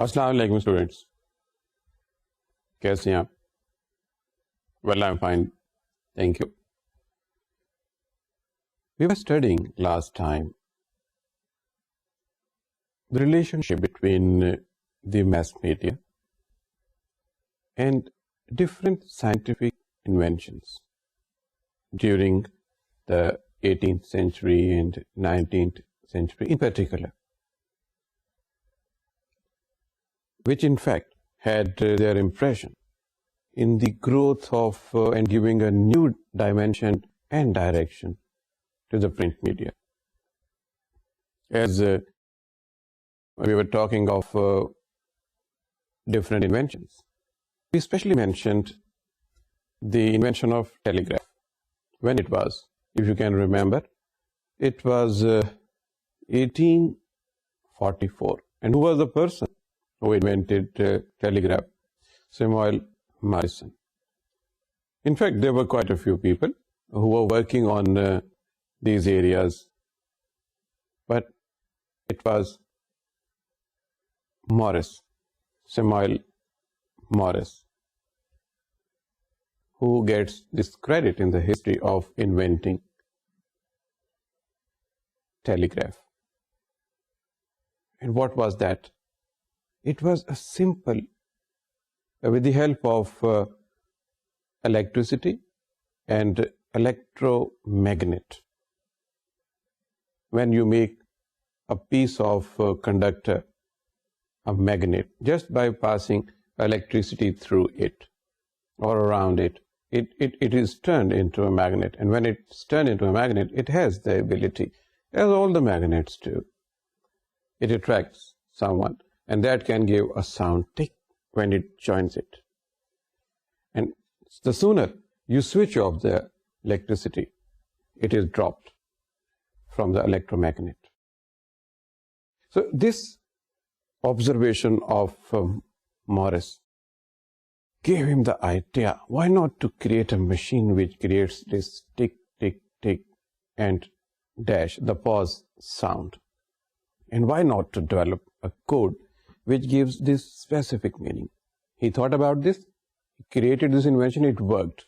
السلام علیکم اسٹوڈینٹس، کیسے ہیں آپ؟ Well I am fine, thank you. We were studying last time the relationship between the mass media and different scientific inventions during the 18th century and 19th century in particular, which in fact had their impression in the growth of and giving a new dimension and direction to the print media. As we were talking of different inventions, we especially mentioned the invention of telegraph. When it was, if you can remember, it was 1844. And who was the person who invented telegraph? Samuel Morison. In fact, there were quite a few people who were working on these areas, but it was Morris, Samuel Morris, who gets this credit in the history of inventing telegraph. And what was that? It was a simple, with the help of electricity and electromagnet. When you make a piece of conductor a magnet, just by passing electricity through it or around it, it is turned into a magnet. And when it's turned into a magnet, it has the ability, as all the magnets do, it attracts someone, and that can give a sound tick when it joins it. And the sooner you switch off the electricity, it is dropped from the electromagnet. So this observation of Morris gave him the idea, why not to create a machine which creates this tick, tick, tick and dash, the pause sound? And why not to develop a code which gives this specific meaning? He thought about this, he created this invention, it worked.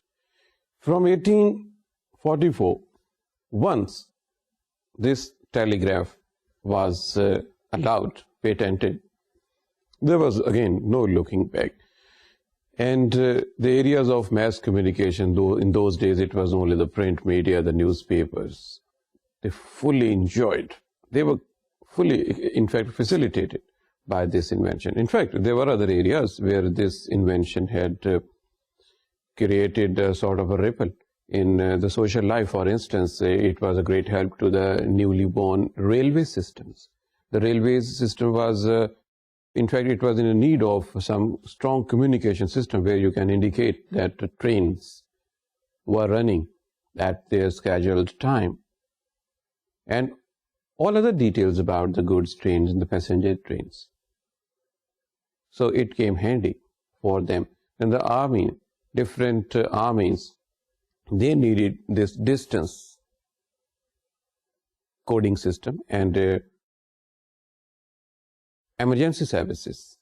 From 1844, once this telegraph was allowed, patented, there was again no looking back. And the areas of mass communication, though in those days it was only the print media, the newspapers, they fully enjoyed, they were fully, in fact, facilitated by this invention. In fact, there were other areas where this invention had created a sort of a ripple in the social life. For instance, it was a great help to the newly born railway systems. The railway system was, in fact, it was in need of some strong communication system where you can indicate that the trains were running at their scheduled time, and all other details about the goods trains and the passenger trains. So it came handy for them. And the army, different armies, they needed this distance coding system and emergency services.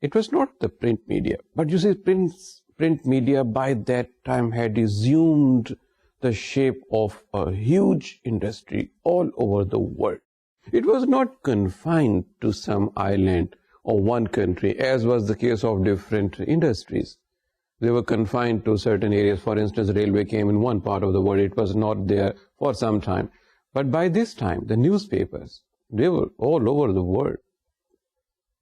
It was not the print media, but you see, print media by that time had assumed the shape of a huge industry all over the world. It was not confined to some island or one country, as was the case of different industries. They were confined to certain areas. For instance, railway came in one part of the world. It was not there for some time. But by this time, the newspapers, they were all over the world.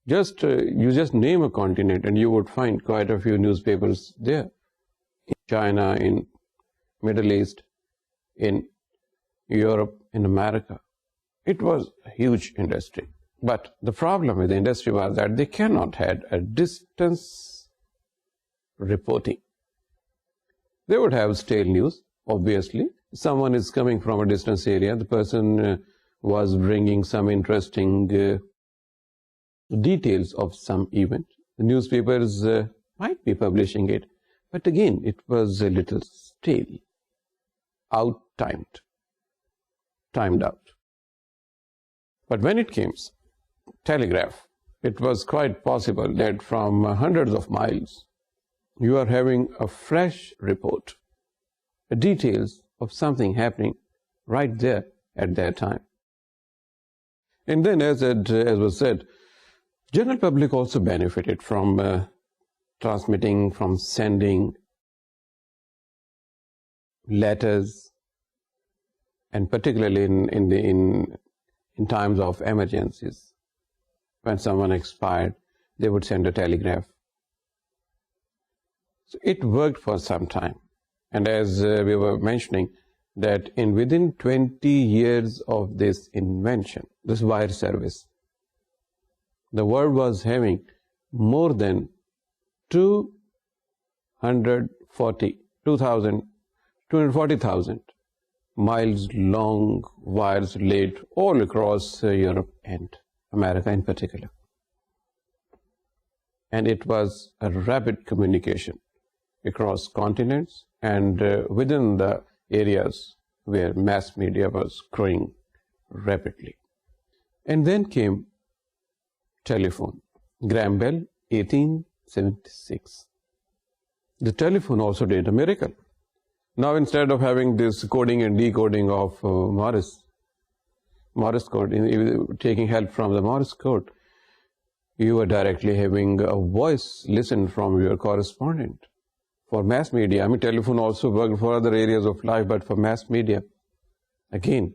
You just name a continent and you would find quite a few newspapers there. In China, in Middle East, in Europe, in America. It was a huge industry. But the problem with the industry was that they cannot have a distance reporting. They would have stale news, obviously. Someone is coming from a distance area. The person was bringing some interesting details of some event. The newspapers might be publishing it, but again, it was a little stale, timed out. But when it came telegraph, it was quite possible that from hundreds of miles you are having a fresh report, details of something happening right there at that time. And then, as was said, general public also benefited from transmitting, from sending letters, and particularly in times of emergencies, when someone expired, they would send a telegraph. So it worked for some time. And as we were mentioning, that within 20 years of this invention, this wire service, the world was having more than 240,000 miles long wires laid all across Europe and America in particular. And it was a rapid communication across continents and within the areas where mass media was growing rapidly. And then came telephone. Graham Bell, 1876. The telephone also did a miracle. Now, instead of having this coding and decoding of Morse code, taking help from the Morse code, you are directly having a voice listened from your correspondent. For mass media, I mean, telephone also worked for other areas of life, but for mass media, again,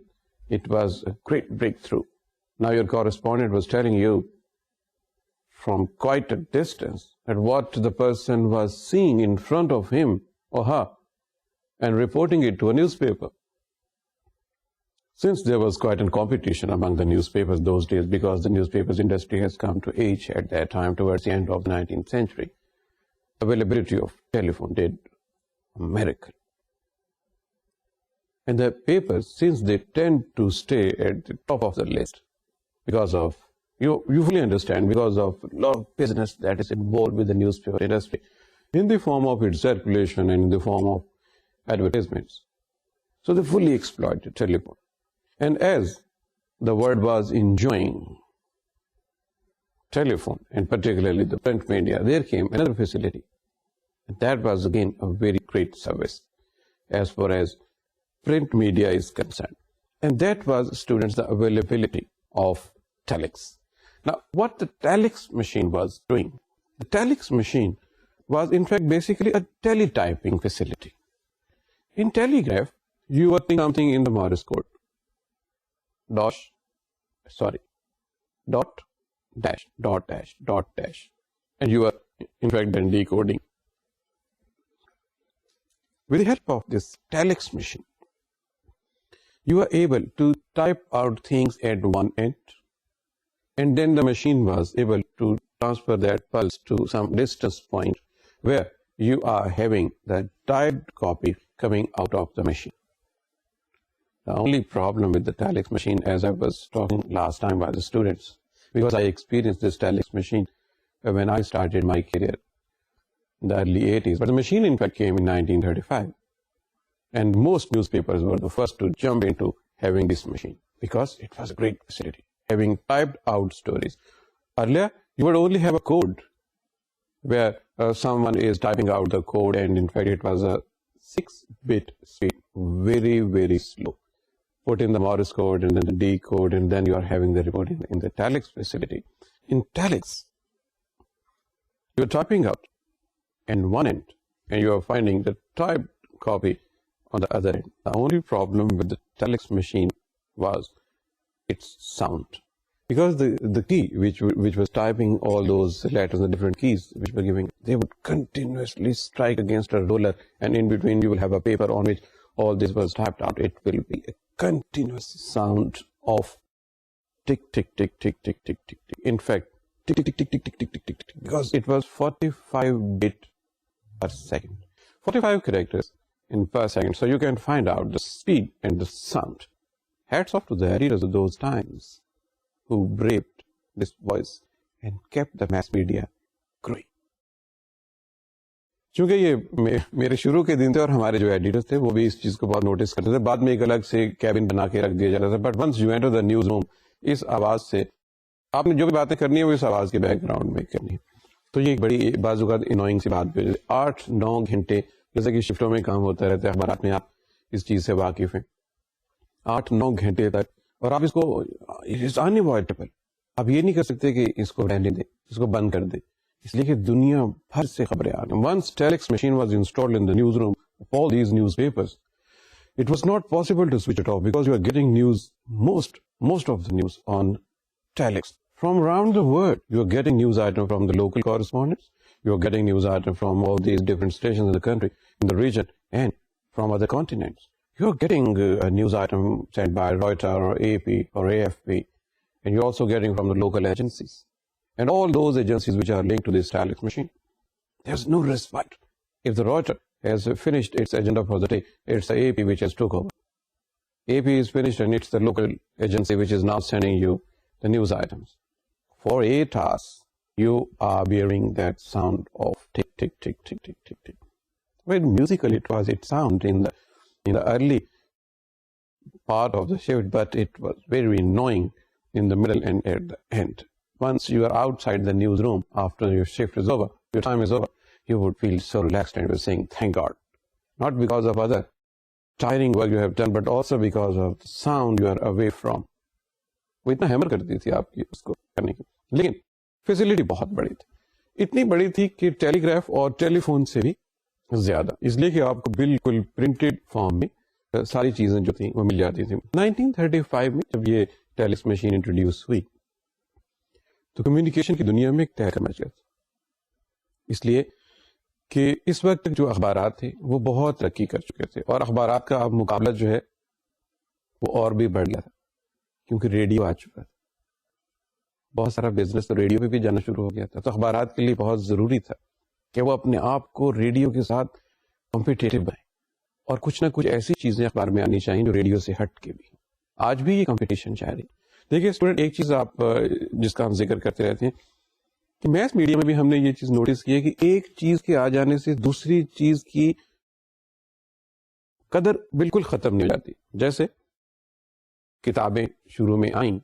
it was a great breakthrough. Now your correspondent was telling you from quite a distance at what the person was seeing in front of him or her, and reporting it to a newspaper. Since there was quite a competition among the newspapers those days, because the newspapers industry has come to age at that time towards the end of the 19th century, availability of telephone did a miracle. And the papers, since they tend to stay at the top of the list because of, you fully understand, because of a lot of business that is involved with the newspaper industry, in the form of its circulation and in the form of advertisements. So they fully exploited telephone. And as the world was enjoying telephone, and particularly the print media, there came another facility. And that was again a very great service as far as print media is concerned. And that was, students, the availability of telex. Now, what the telex machine was doing, the telex machine was in fact basically a teletyping facility. In telegraph, you were thinking something in the Morse code. Dot, dash, dot, dash, dot, dash. And you are in fact then decoding. With the help of this telex machine, you are able to type out things at one end, and then the machine was able to transfer that pulse to some distance point where you are having the typed copy coming out of the machine. The only problem with the telex machine, as I was talking last time by the students, because I experienced this telex machine when I started my career in the early 80s. But the machine in fact came in 1935. And most newspapers were the first to jump into having this machine because it was a great facility, having typed out stories. Earlier, you would only have a code where someone is typing out the code, and in fact it was a 6-bit speed, very, very slow. Put in the Morse code and then the decode, and then you are having the reporting in the telex facility. In telex, you are typing out in one end, and you are finding the typed copy on the other end. The only problem with the telex machine was its sound, because the key which was typing all those letters, the different keys which were giving, they would continuously strike against a roller, and in between you will have a paper on which all this was typed out. It will be a continuous sound of tick, tick, tick, tick, tick, tick, tick, tick. In fact, tick, tick, tick, tick, tick, tick, tick, tick, tick, because it was 45-bit per second. 45 characters in per second. So you can find out the speed and the sound. Hats off to the editors of those times who braved this voice and kept the mass media growing. چونکہ یہ میرے شروع کے دن تھے اور ہمارے جو editors تھے وہ بھی اس چیز کو بہت نوٹس کرتے تھے. بعد میں ایک الگ سے کیبن بنا کے رکھ دیا جاتا تھا. But once you enter the newsroom, اس آواز سے آپ نے جو بھی باتیں کرنی ہے وہ اس آواز کے بیک گراؤنڈ میں کرنی ہے. تو یہ ایک بڑی بعض اوقات انوائنگ سی بات بھی ہے. 8-9 گھنٹے جیسے کہ شفٹوں میں کام ہوتا رہتا ہے, اخبارات میں آپ اس چیز سے واقف ہیں, 8-9 گھنٹے تک, اور آپ اس کو انوائٹیبل, آپ یہ نہیں کر سکتے کہ اس کو رہنے دیں, اس کو بند کر دیں, اس لیے کہ دنیا بھر سے خبریں آ رہی ہیں. Once telex machine was installed in the newsroom of all these newspapers, it was not possible to switch it off because you are getting news, most of the news on telex. From around the world, you are getting news item from the local correspondents, you are getting news item from all these different stations in the country, in the region, and from other continents. You are getting a news item sent by Reuters or AP or AFP, and you're also getting from the local agencies. And all those agencies which are linked to this telex machine. There's no respite. If the Reuters has finished its agenda for the day, it's the AP which has took over. AP is finished and it's the local agency which is now sending you the news items. For 8 hours, you are hearing that sound of tick, tick, tick, tick, tick, tick, tick. Very musical it was, it sound in the early part of the shift, but it was very annoying in the middle and at the end. Once you are outside the newsroom, after your shift is over, your time is over, you would feel so relaxed and you were saying, thank God. Not because of other tiring work you have done, but also because of the sound you are away from. وہ اتنا hammer کرتی تھی آپ کی اس کو کرنے کی, لیکن فیسلٹی بہت بڑی تھی, اتنی بڑی تھی کہ ٹیلی گراف اور ٹیلی فون سے بھی زیادہ, اس لیے کہ آپ کو بالکل پرنٹڈ فارم میں ساری چیزیں جو تھیں وہ مل جاتی تھیں. 1935 میں جب یہ ٹیلیکس مشین انٹروڈیوس ہوئی تو کمیونیکیشن کی دنیا میں ایک تہلکہ مچ گیا تھا, اس لیے کہ اس وقت جو اخبارات تھے وہ بہت ترقی کر چکے تھے, اور اخبارات کا مقابلہ جو ہے وہ اور بھی بڑھ گیا تھا کیونکہ ریڈیو آ چکا تھا. بہت سارا بزنس تو ریڈیو پہ بھی جانا شروع ہو گیا تھا, تو اخبارات کے لیے بہت ضروری تھا کہ وہ اپنے آپ کو ریڈیو کے ساتھ کمپیٹیٹو بنائیں, اور کچھ نہ کچھ ایسی چیزیں اخبار میں آنی چاہیے جو ریڈیو سے ہٹ کے بھی. آج بھی یہ کمپٹیشن جاری. دیکھیے اسٹوڈنٹ, ایک چیز آپ جس کا ہم ذکر کرتے رہتے ہیں کہ میس میڈیا میں بھی ہم نے یہ چیز نوٹس کی ہے کہ ایک چیز کے آ جانے سے دوسری چیز کی قدر بالکل ختم نہیں ہو جاتی. جیسے کتابیں شروع میں آئیں,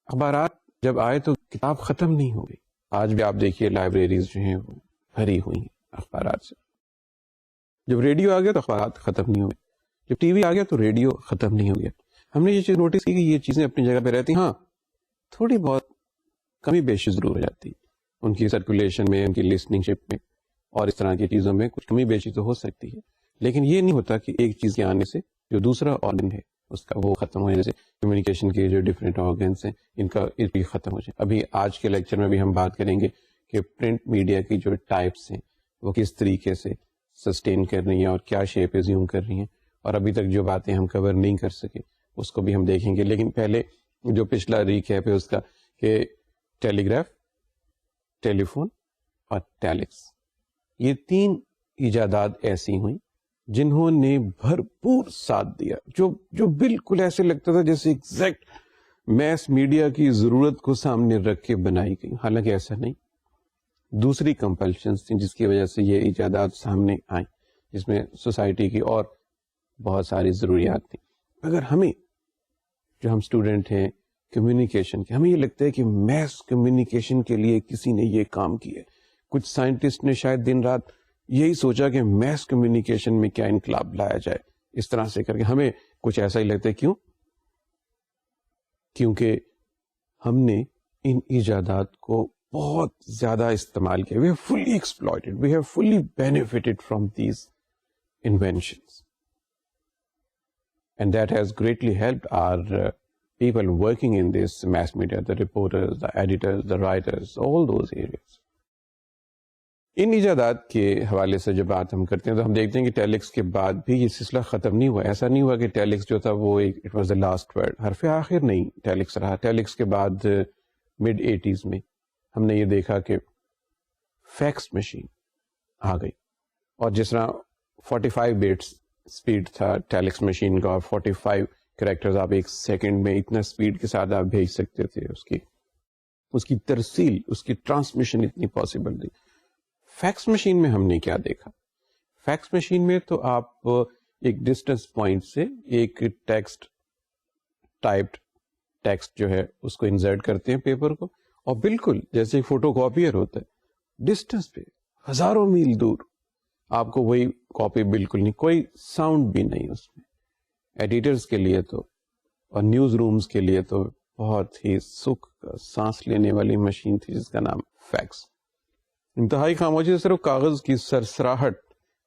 اخبارات جب آئے تو کتاب ختم نہیں ہو گئی. آج بھی آپ دیکھیے لائبریریز جو ہیں وہ بھری ہوئی ہیں اخبارات سے. جب ریڈیو آ گیا تو اخبارات ختم نہیں ہوئے, جب ٹی وی آ گیا تو ریڈیو ختم نہیں ہو گیا. ہم نے یہ چیز نوٹس کی کہ یہ چیزیں اپنی جگہ پہ رہتی, ہاں تھوڑی بہت کمی بیشی ضرور ہو جاتی ہے ان کی سرکولیشن میں, ان کی لسننگ شپ میں, اور اس طرح کی چیزوں میں کچھ کمی بیشی تو ہو سکتی ہے, لیکن یہ نہیں ہوتا کہ ایک چیز کے آنے سے جو دوسرا آرگن ہے اس کا وہ ختم ہو جائے. جیسے کمیونیکیشن کے جو ڈفرینٹ آرگنس ہیں ان کا بھی ختم ہو جائے. ابھی آج کے لیکچر میں بھی ہم بات کریں گے کہ پرنٹ میڈیا کی جو ٹائپس ہیں وہ کس طریقے سے سسٹین کر رہی ہیں اور کیا شیپ ایزیوم کر رہی ہیں, اور ابھی تک جو باتیں ہم کور نہیں کر سکے اس کو بھی ہم دیکھیں گے. لیکن پہلے جو پچھلا ریکیپ ہے اس کا کہ ٹیلی گراف, ٹیلی فون اور ٹیلیکس, یہ 3 ایجادات ایسی ہوئیں جنہوں نے بھرپور ساتھ دیا, جو بالکل ایسے لگتا تھا جیسے ایگزیکٹ میس میڈیا کی ضرورت کو سامنے رکھ کے بنائی گئی. حالانکہ ایسا نہیں, دوسری کمپلشنز تھیں جس کی وجہ سے یہ ایجادات سامنے آئیں, جس میں سوسائٹی کی اور بہت ساری ضروریات تھیں. اگر ہمیں جو ہم اسٹوڈنٹ ہیں کمیونیکیشن کے, ہمیں یہ لگتا ہے کہ میس کمیونیکیشن کے لیے کسی نے یہ کام کیا, کچھ سائنٹسٹ نے شاید دن رات یہی سوچا کہ میس کمیونیکیشن میں کیا انقلاب لایا جائے, اس طرح سے کر کے ہمیں کچھ ایسا ہی لگتا ہے. کیوں؟ کیونکہ ہم نے ان ایجادات کو بہت زیادہ استعمال کیا. We have fully exploited, we have fully benefited from these inventions. And that has greatly helped our people working in this mass media, the reporters, the editors, the writers, all those areas. ان ایجادات کے حوالے سے جب بات ہم کرتے ہیں تو ہم دیکھتے ہیں کہ ٹیلیکس کے بعد بھی یہ سلسلہ ختم نہیں ہوا. ایسا نہیں ہوا کہ ٹیلیکس جو تھا وہ it was the last word, حرف آخر نہیں ٹیلیکس رہا. ٹیلیکس کے بعد mid 80s میں ہم نے یہ دیکھا کہ فیکس مشین آ گئی, اور جس طرح 45 بٹس اسپیڈ تھا ٹیلیکس مشین کا, اور 45 کریکٹرز آپ ایک سیکنڈ میں اتنا اسپیڈ کے ساتھ آپ بھیج سکتے تھے, اس کی ترسیل, اس کی ٹرانسمیشن اتنی پاسبل تھی. فیکس مشین میں ہم نے کیا دیکھا؟ فیکس مشین میں تو آپ ایک ڈسٹینس پوائنٹ سے ایک ٹیکسٹ ٹائپڈ ٹیکسٹ جو ہے اس کو انسرٹ کرتے ہیں پیپر کو, اور بالکل جیسے ایک فوٹو کاپیئر ہوتا ہے، ڈسٹینس پہ ہزاروں میل دور آپ کو وہی کاپی بالکل نہیں، کوئی ساؤنڈ بھی نہیں اس میں. ایڈیٹرز کے لیے تو اور نیوز رومز کے لیے تو بہت ہی سکھ کا سانس لینے والی مشین تھی جس کا نام فیکس. انتہائی خاموشی سے صرف کاغذ کی سرسراہٹ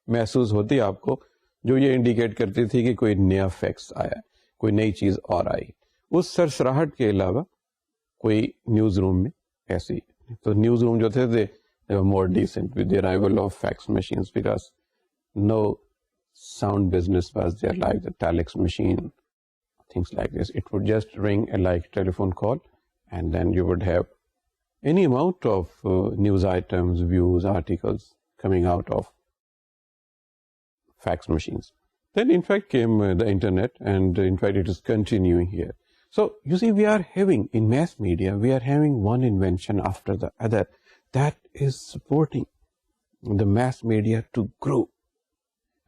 محسوس ہوتی آپ کو، جو یہ انڈیکیٹ کرتی تھی کہ کوئی نیا فیکس آیا، کوئی نئی چیز اور آئی. اس سرسراہٹ کے علاوہ کوئی نیوز روم میں ایسی، تو نیوز روم جو تھے they were more decent with the arrival of fax machines because no sound business was there like the telex machine, things like this. It would just ring like telephone call, and then you would have any amount of news items, views, articles coming out of fax machines. Then in fact came the internet, and in fact it is continuing here. So you see, we are having in mass media, we are having one invention after the other that is supporting the mass media to grow.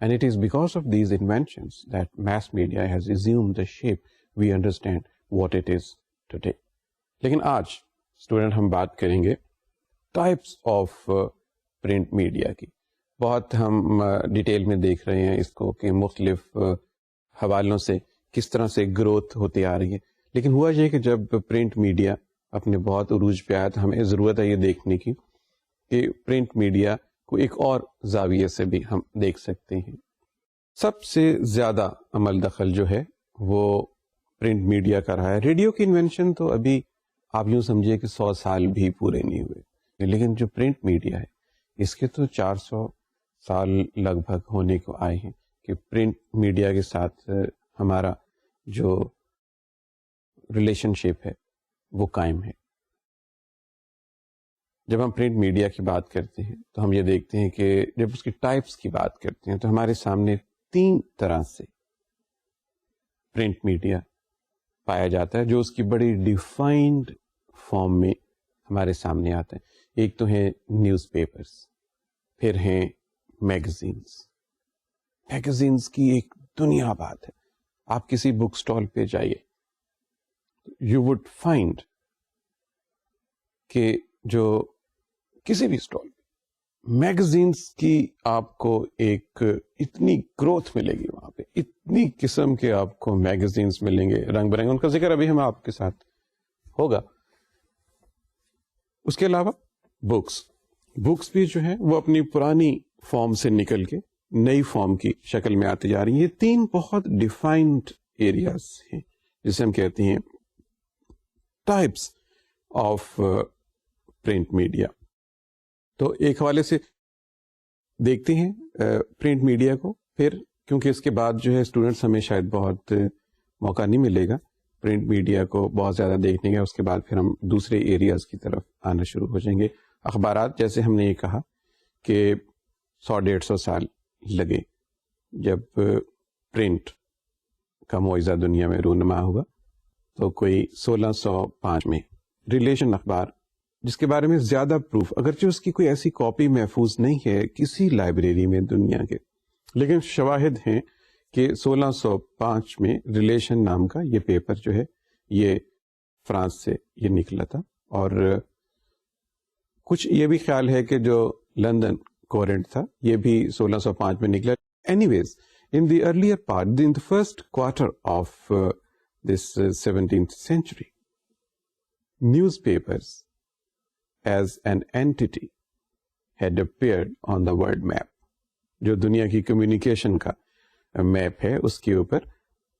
And it is because of these inventions that mass media has assumed the shape we understand what it is today. لیکن آج student ہم بات کریں گے types of print media کی. بہت ہم detail میں دیکھ رہے ہیں اس کو کہ مختلف حوالوں سے کس طرح سے گروتھ ہوتی آ رہی ہے. لیکن ہوا یہ کہ جب پرنٹ میڈیا اپنے بہت عروج پہ آیا تو ہمیں ضرورت ہے یہ دیکھنے کی کہ پرنٹ میڈیا کو ایک اور زاویے سے بھی ہم دیکھ سکتے ہیں. سب سے زیادہ عمل دخل جو ہے وہ پرنٹ میڈیا کا رہا ہے. ریڈیو کی انوینشن تو ابھی آپ یوں سمجھیے کہ 100 سال بھی پورے نہیں ہوئے، لیکن جو پرنٹ میڈیا ہے اس کے تو 400 سال لگ بھگ ہونے کو آئے ہیں کہ پرنٹ میڈیا کے ساتھ ہمارا جو ریلیشن شپ ہے وہ قائم ہے. جب ہم پرنٹ میڈیا کی بات کرتے ہیں تو ہم یہ دیکھتے ہیں کہ جب اس کی ٹائپس کی بات کرتے ہیں تو ہمارے سامنے 3 طرح سے پرنٹ میڈیا پایا جاتا ہے جو اس کی بڑی ڈیفائنڈ فارم میں ہمارے سامنے آتا ہے. ایک تو ہے نیوز پیپرز، پھر ہیں میگزینس. میگزینس کی ایک دنیا بات ہے. آپ کسی بک سٹال پہ جائیے، یو وڈ فائنڈ کہ جو کسی بھی سٹال پہ میگزینس کی آپ کو ایک اتنی گروتھ ملے گی، وہاں پہ اتنی قسم کے آپ کو میگزینس ملیں گے رنگ برنگ. ان کا ذکر ابھی ہم آپ کے ساتھ ہوگا. اس کے علاوہ بکس بھی جو ہے وہ اپنی پرانی فارم سے نکل کے نئی فارم کی شکل میں آتی جا رہی ہیں. یہ 3 بہت ڈیفائنڈ ایریاز ہیں جسے ہم کہتے ہیں ٹائپس آف پرنٹ میڈیا. تو ایک حوالے سے دیکھتے ہیں پرنٹ میڈیا کو، پھر کیونکہ اس کے بعد جو ہے اسٹوڈنٹس ہمیں شاید بہت موقع نہیں ملے گا پرنٹ میڈیا کو بہت زیادہ دیکھنے کا. اس کے بعد پھر ہم دوسرے ایریاز کی طرف آنا شروع ہو جائیں گے. اخبارات، جیسے ہم نے یہ کہا کہ 100-150 سال لگے جب پرنٹ کا معجزہ دنیا میں رونما ہوا، تو کوئی 1605 میں ریلیشن اخبار، جس کے بارے میں زیادہ پروف، اگرچہ اس کی کوئی ایسی کاپی محفوظ نہیں ہے کسی لائبریری میں دنیا کے، لیکن شواہد ہیں کہ 1605 میں ریلیشن نام کا یہ پیپر جو ہے یہ فرانس سے یہ نکلا تھا. اور کچھ یہ بھی خیال ہے کہ جو لندن کورنٹ تھا یہ بھی 1605 میں نکلا. Anyways in the earlier part, in the first quarter of this 17th century, newspapers as an entity had appeared on the world map. جو دنیا کی کمیونیکیشن کا میپ ہے اس کے اوپر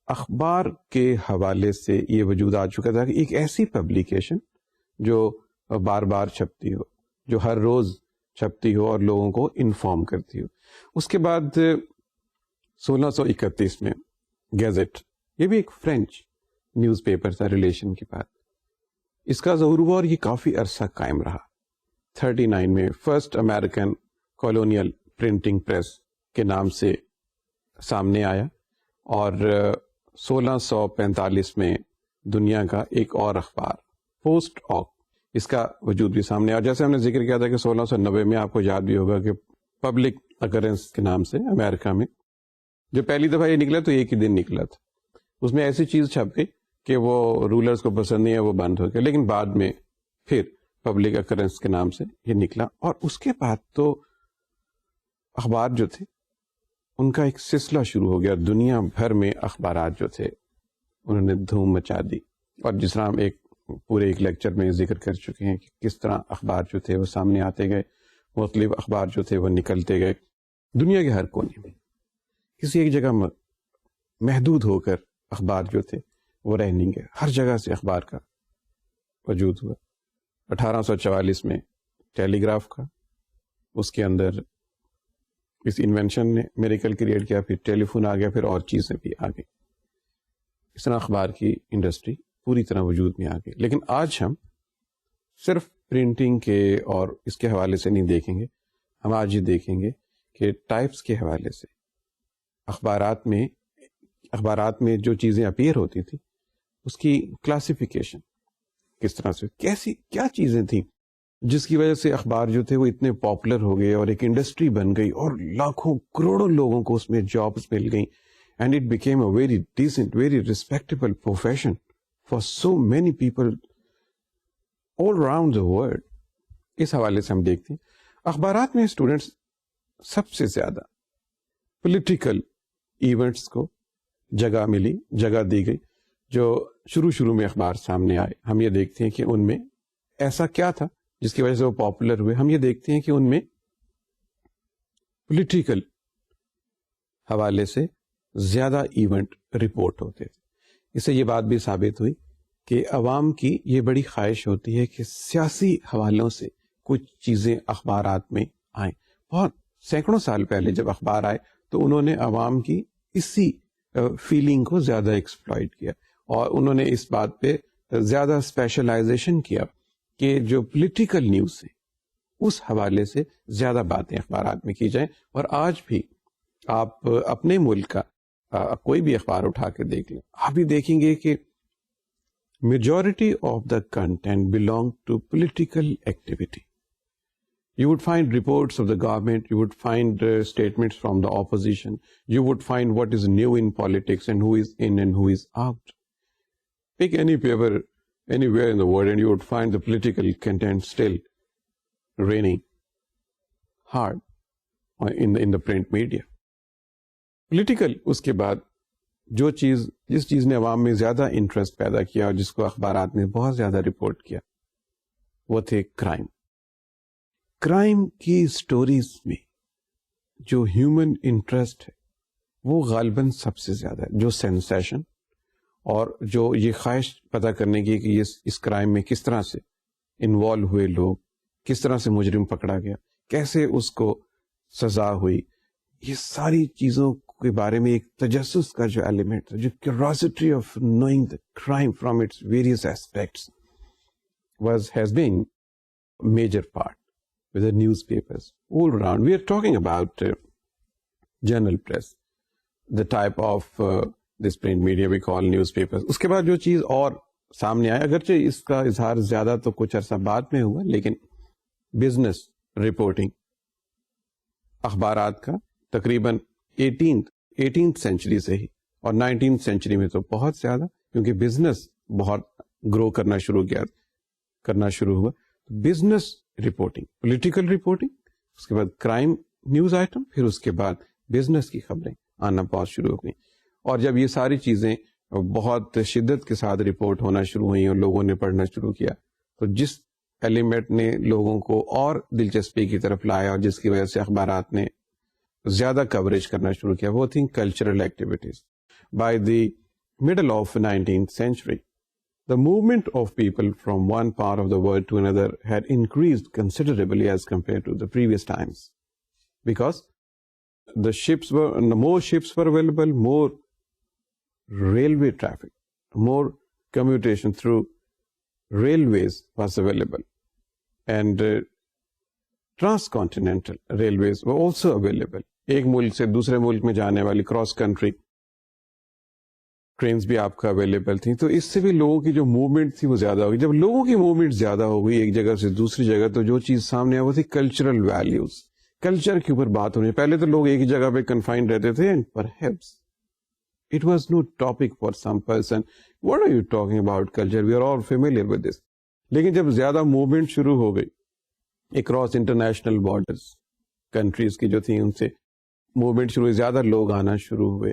اخبار کے حوالے سے یہ وجود آ چکا تھا کہ ایک ایسی پبلیکیشن جو بار بار چھپتی ہو، جو ہر روز چھپتی ہو اور لوگوں کو انفارم کرتی ہو. اس کے بعد 1631 میں گیزٹ، یہ بھی ایک فرینچ نیوز پیپر تھا ریلیشن کے بعد، اس کا ظہور ہوا اور یہ کافی عرصہ قائم رہا. 39 میں first American colonial printing press کے نام سے سامنے آیا، اور 1645 میں دنیا کا ایک اور اخبار پوسٹ آک، اس کا وجود بھی سامنے آیا. جیسے ہم نے ذکر کیا تھا کہ 1690 میں آپ کو یاد بھی ہوگا کہ پبلک اکرنس کے نام سے امریکہ میں جو پہلی دفعہ یہ نکلا تو ایک ہی دن نکلا تھا. اس میں ایسی چیز چھپ گئی کہ وہ رولرز کو پسند نہیں ہے، وہ بند ہو گیا. لیکن بعد میں پھر پبلک اکرنس کے نام سے یہ نکلا. اور اس کے بعد تو اخبار جو تھے ان کا ایک سلسلہ شروع ہو گیا. دنیا بھر میں اخبارات جو تھے انہوں نے دھوم مچا دی. اور جس طرح ہم پورے ایک لیکچر میں ذکر کر چکے ہیں کہ کس طرح اخبار جو تھے وہ سامنے آتے گئے, مختلف اخبار جو تھے وہ نکلتے گئے. دنیا کے ہر کونے میں کسی ایک جگہ محدود ہو کر اخبار جو تھے وہ رہ نہیں گئے, ہر جگہ سے اخبار کا وجود ہوا. 1844 میں ٹیلی گراف کا, اس کے اندر اس انوینشن نے میریکل کریٹ کیا, پھر ٹیلی فون آ گیا, پھر اور چیزیں بھی آ گئی. اس طرح اخبار کی انڈسٹری پوری طرح وجود میں آ گئی. لیکن آج ہم صرف پرنٹنگ کے اور اس کے حوالے سے نہیں دیکھیں گے, ہم آج یہ دیکھیں گے کہ ٹائپس کے حوالے سے اخبارات میں جو چیزیں اپیئر ہوتی تھی اس کی کلاسیفیکیشن کس طرح سے, کیا چیزیں تھیں جس کی وجہ سے اخبار جو تھے وہ اتنے پاپولر ہو گئے اور ایک انڈسٹری بن گئی اور لاکھوں کروڑوں لوگوں کو اس میں جابس مل گئیں. And it became a very decent, very respectable profession for so many people all around the world. اس حوالے سے ہم دیکھتے ہیں اخبارات میں اسٹوڈینٹس سب سے زیادہ پولیٹیکل ایونٹس کو جگہ ملی, جگہ دی گئی. جو شروع میں اخبار سامنے آئے ہم یہ دیکھتے ہیں کہ ان میں ایسا کیا تھا جس کی وجہ سے وہ پاپولر ہوئے. ہم یہ دیکھتے ہیں کہ ان میں پولیٹیکل حوالے سے زیادہ ایونٹ رپورٹ ہوتے تھے. اس سے یہ بات بھی ثابت ہوئی کہ عوام کی یہ بڑی خواہش ہوتی ہے کہ سیاسی حوالوں سے کچھ چیزیں اخبارات میں آئیں. بہت سینکڑوں سال پہلے جب اخبار آئے تو انہوں نے عوام کی اسی فیلنگ کو زیادہ ایکسپلائٹ کیا اور انہوں نے اس بات پہ زیادہ اسپیشلائزیشن کیا کہ جو پولیٹیکل نیوز ہے اس حوالے سے زیادہ باتیں اخبارات میں کی جائیں. اور آج بھی آپ اپنے ملک کا کوئی بھی اخبار اٹھا کے دیکھ لیں, آپ بھی دیکھیں گے کہ majority of the content belong to political activity. You would find reports of the government, you would find statements from the opposition, you would find what is new in politics and who is in and who is out. Pick any paper anywhere in the world and you would find the political content still reigning hard in the print media. Political اس کے بعد جس چیز نے عوام میں زیادہ interest پیدا کیا اور جس کو اخبارات نے بہت زیادہ رپورٹ کیا وہ تھے کرائم. کرائم کی سٹوریز میں جو ہیومن انٹرسٹ ہے وہ غالباً سب سے زیادہ ہے. جو سینسیشن اور جو یہ خواہش پتہ کرنے کی کہ اس کرائم میں کس طرح سے انوالو ہوئے لوگ, کس طرح سے مجرم پکڑا گیا, کیسے اس کو سزا ہوئی, یہ ساری چیزوں کے بارے میں ایک تجسس کا جو ایلیمنٹ ہے, جو curiosity of knowing the crime from its various aspects has been major part with the newspapers all around. We are talking about journal press, the type of this print media we call newspapers. اس کے بعد جو چیز اور سامنے آئے, اگرچہ اس کا اظہار زیادہ تو کچھ عرصہ بعد میں ہوا, لیکن بزنس رپورٹنگ اخبارات کا تقریباً 18th سینچری سے ہی اور 19th سینچری میں تو بہت زیادہ, کیونکہ بزنس بہت گرو کرنا شروع ہوا. بزنس رپورٹنگ, پولیٹیکل رپورٹنگ, اس کے بعد کرائم نیوز آئٹم, پھر اس کے بعد بزنس کی خبریں آنا بہت شروع ہو گئیں. اور جب یہ ساری چیزیں بہت شدت کے ساتھ رپورٹ ہونا شروع ہوئی اور لوگوں نے پڑھنا شروع کیا, تو جس ایلیمنٹ نے لوگوں کو اور دلچسپی کی طرف لایا اور جس کی وجہ سے اخبارات نے زیادہ کوریج کرنا شروع کیا, وہ تھیں cultural activities. By the middle of 19th century, the movement of people from one part of the world to another had increased considerably as compared to the previous times, because more ships were available, more railway traffic, more commutation through railways was available, and transcontinental railways were also available. ایک ملک سے دوسرے ملک میں جانے والی cross country trains بھی آپ کا available تھیں. تو اس سے بھی لوگوں کی جو موومنٹ تھی وہ زیادہ ہو گئی. جب لوگوں کی موومنٹ زیادہ ہو گئی ایک جگہ سے دوسری جگہ, تو جو چیز سامنے آئی وہ تھی کلچرل ویلیوز. کلچر کے اوپر بات ہونی. پہلے تو لوگ ایک ہی جگہ پہ کنفائنڈ رہتے تھے, and perhaps it was no topic for some person. What are you talking about culture, we are all familiar with this. لیکن جب زیادہ موومنٹ شروع ہو گئی اکراس انٹرنیشنل بارڈرز، کنٹریز کی جو تھیں ان سے موومنٹ شروع ہوئی، زیادہ لوگ آنا شروع ہوئے،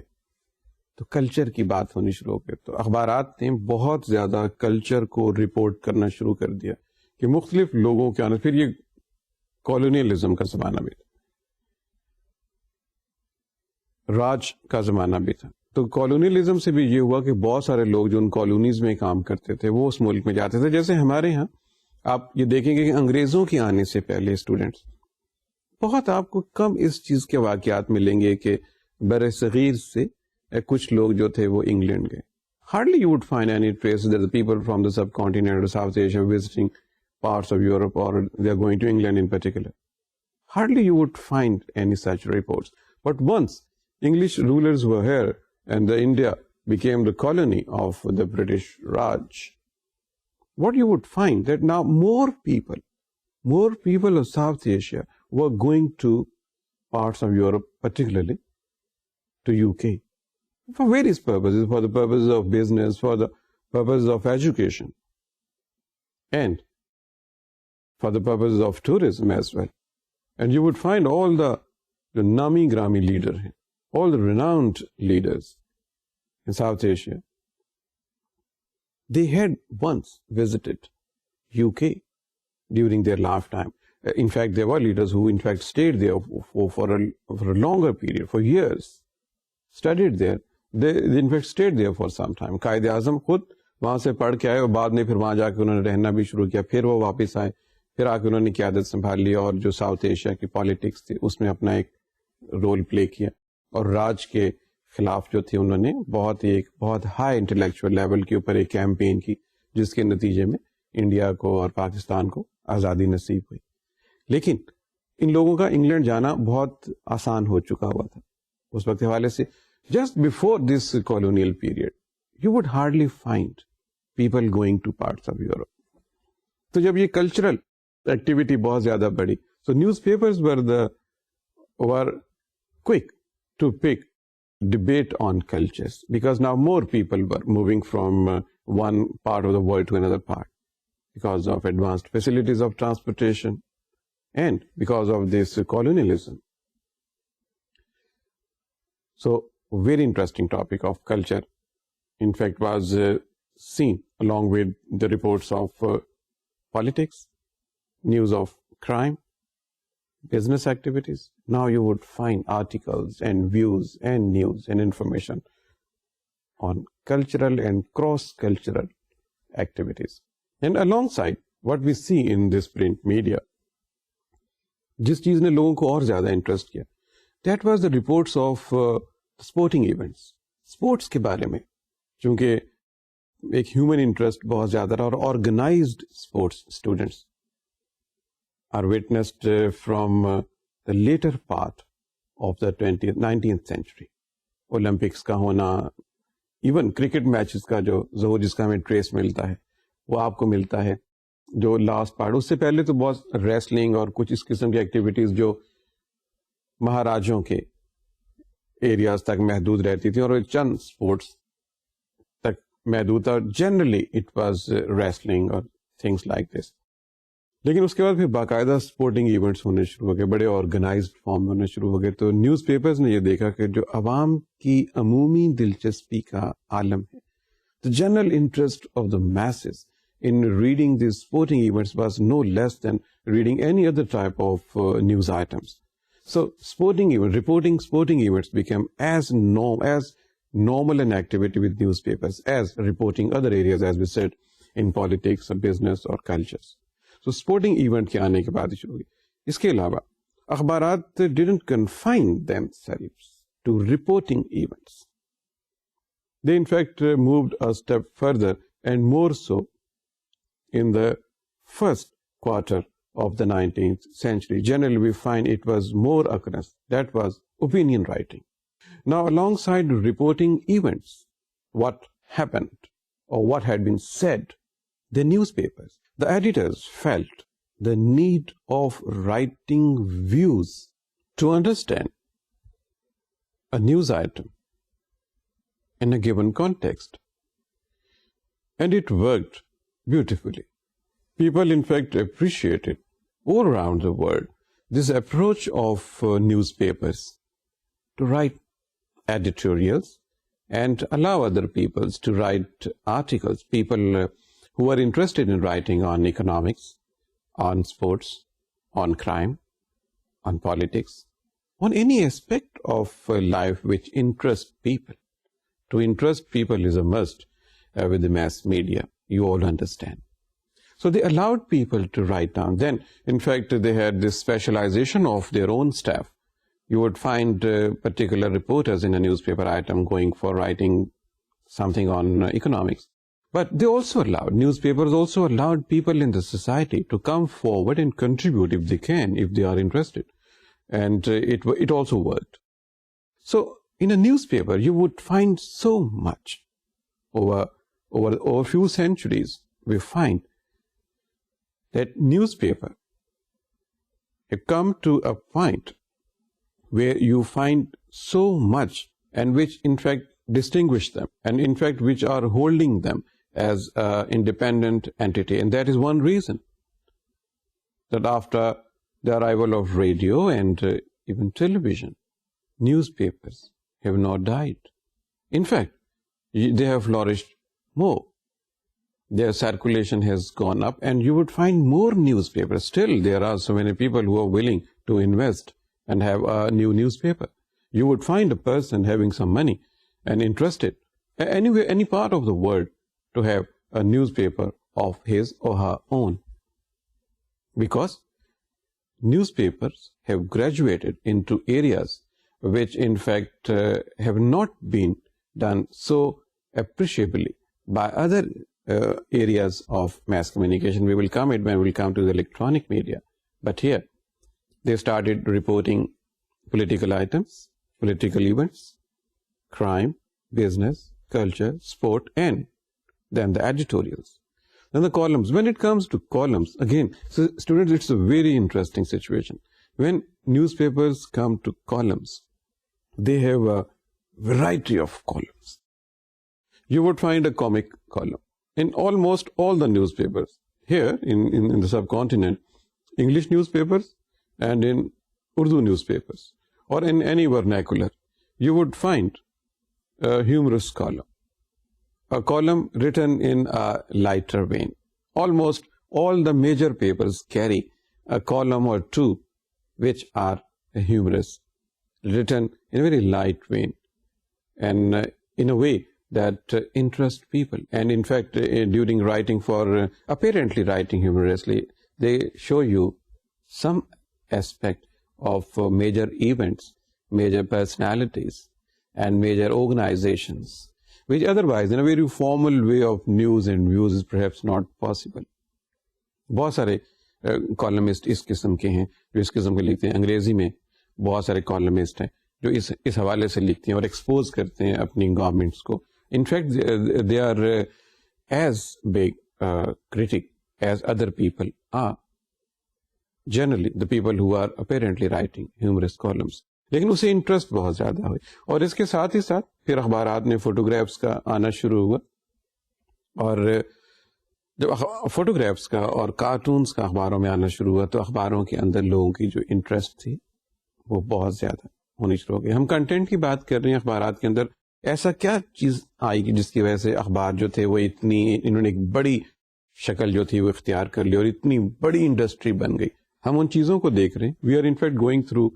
تو کلچر کی بات ہونی شروع ہو گئی. تو اخبارات نے بہت زیادہ کلچر کو رپورٹ کرنا شروع کر دیا کہ مختلف لوگوں کے آنے. پھر یہ کالونیلزم کا زمانہ بھی تھا، راج کا زمانہ بھی تھا. تو کالونیلزم سے بھی یہ ہوا کہ بہت سارے لوگ جو ان کالونیز میں کام کرتے تھے وہ اس ملک میں جاتے تھے. جیسے ہمارے ہاں آپ یہ دیکھیں گے کہ انگریزوں کے آنے سے پہلے اسٹوڈینٹس بہت آپ کو کم اس چیز کے واقعات ملیں گے کہ بر صغیر سے کچھ لوگ جو تھے وہ انگلینڈ گئے. Hardly you would find any traces that the people from the subcontinent or South Asia visiting parts of Europe or they are going to England in particular. Hardly you would find any such reports. But once English rulers were here and the India became the colony of the British Raj, what you would find that now more people of South Asia were going to parts of Europe, particularly to UK, for various purposes, for the purposes of business, for the purposes of education, and for the purposes of tourism as well. And you would find all the nami grami leaders, all the renowned leaders in South Asia, they had once visited UK during their lifetime. In fact, there were leaders who in fact stayed there for a longer period, for years, studied there. They in fact stayed there for some time. Quaid Azam خود وہاں سے پڑھ کے آئے اور بعد میں پھر وہاں جا کے انہوں نے رہنا بھی شروع کیا. پھر وہ واپس آئے، پھر آ کے انہوں نے قیادت سنبھال لی اور جو ساؤتھ ایشیا کی پالیٹکس تھی اس میں اپنا ایک رول پلے کیا. اور راج کے خلاف جو تھی انہوں نے ایک بہت ہائی انٹلیکچوئل لیول کے اوپر ایک کیمپین کی جس کے نتیجے میں انڈیا کو اور پاکستان کو آزادی نصیب ہوئی. لیکن ان لوگوں کا انگلینڈ جانا بہت آسان ہو چکا ہوا تھا اس وقت حوالے سے. Just before this colonial period, you would hardly find people going to parts of Europe. تو جب یہ کلچرل ایکٹیویٹی بہت زیادہ بڑھی, so newspapers were quick to pick debate on cultures because now more people were moving from one part of the world to another part because of advanced facilities of transportation and because of this colonialism. So very interesting topic of culture, in fact, was seen along with the reports of politics, news of crime, business activities. Now you would find articles and views and news and information on cultural and cross-cultural activities. And alongside what we see in this print media, جس چیز نے لوگوں کو اور زیادہ interest کیا, that was the reports of sporting events. Sports کے بارے میں چونکہ ایک ہیومن انٹرسٹ بہت زیادہ رہا اور organised sports students are witnessed from the latter part of the 19th century. Olympics کا ہونا, ایون کرکٹ میچز کا جو ظہور جس کا ہمیں ٹریس ملتا ہے وہ آپ کو ملتا ہے جو لاسٹ پارٹ. اس سے پہلے تو بہت ریسلنگ اور کچھ اس قسم کی ایکٹیویٹیز جو مہاراجوں کے ایریاز تک محدود رہتی تھی اور چند اسپورٹس تک محدود تھا. جنرلی اٹ واز ریسلنگ اور تھنگس لائک دس. لیکن اس کے بعد پھر باقاعدہ اسپورٹنگ ایونٹس ہونے شروع ہو گئے, بڑے آرگنائزڈ فارم ہونے شروع ہو گئے. تو نیوز پیپرز نے یہ دیکھا کہ جو عوام کی عمومی دلچسپی کا عالم ہے, the general interest of the masses in reading these sporting events was no less than reading any other type of news items. So reporting sporting events became as normal an activity with newspapers as reporting other areas, as we said, in politics or business or cultures. So sporting event کے آنے کے بعد شروع ہوئی. اس کے علاوہ اخبارات didn't confine themselves to reporting events. They in fact moved a step further and more so in the first quarter of the 19th century. Generally, we find it was more occurrence. That was opinion writing. Now, alongside reporting events, what happened or what had been said, the newspapers, the editors felt the need of writing views to understand a news item in a given context. And it worked beautifully. People, in fact, appreciate it all around the world. This approach of newspapers to write editorials and allow other people to write articles, people who are interested in writing on economics, on sports, on crime, on politics, on any aspect of life which interests people. To interest people is a must with the mass media. You all understand. So they allowed people to write down. Then, in fact, they had this specialization of their own staff. You would find particular reporters in a newspaper item going for writing something on economics. But they also allowed, newspapers also allowed people in the society to come forward and contribute if they can, if they are interested. And it also worked. So in a newspaper, you would find so much. Over a few centuries, we find that newspaper have come to a point where you find so much, and which in fact distinguish them, and in fact which are holding them as an independent entity. And that is one reason that after the arrival of radio and even television, newspapers have not died. In fact, they have flourished more. Their circulation has gone up, and you would find more newspapers. Still, there are so many people who are willing to invest and have a new newspaper. You would find a person having some money and interested anywhere, any part of the world, to have a newspaper of his or her own. Because newspapers have graduated into areas which in fact have not been done so appreciably by other areas of mass communication. We will come it when we will come to the electronic media. But here, they started reporting political items, political events, crime, business, culture, sport, and then the editorials. Then the columns. When it comes to columns, again, so students, it's a very interesting situation. When newspapers come to columns, they have a variety of columns. You would find a comic column in almost all the newspapers. Here in the subcontinent, English newspapers and in Urdu newspapers, or in any vernacular, you would find a humorous column, a column written in a lighter vein. Almost all the major papers carry a column or two which are humorous, written in a very light vein, and in a way that interest people. And in fact, during writing for, apparently writing humorously, they show you some aspect of major events, major personalities, and major organizations, which otherwise in a very formal way of news and views is perhaps not possible. بہت سارے columnist اس قسم کے ہیں جو اس قسم کے لکھتے ہیں. انگریزی میں بہت سارے کالمسٹ ہیں جو اس حوالے سے لکھتے ہیں اور ایکسپوز کرتے ہیں اپنی گورنمنٹس کو. In fact they are as big critic as other people are. Generally, the people who are apparently writing humorous columns. لیکن اسے انٹرسٹ بہت زیادہ ہوئی, اور اس کے ساتھ ہی ساتھ پھر اخبارات میں فوٹوگرافس کا آنا شروع ہوا, اور جب فوٹوگرافس کا اور کارٹونس کا اخباروں میں آنا شروع ہوا تو اخباروں کے اندر لوگوں کی جو انٹرسٹ تھی وہ بہت زیادہ ہونی شروع ہو گئی. ہم کنٹینٹ کی بات کر رہے ہیں. اخبارات کے اندر ایسا کیا چیز آئی جس کی وجہ سے اخبار جو تھے وہ انہوں نے ایک بڑی شکل جو تھی وہ اختیار کر لی اور اتنی بڑی انڈسٹری بن گئی. ہم ان چیزوں کو دیکھ رہے ہیں. We are in fact going through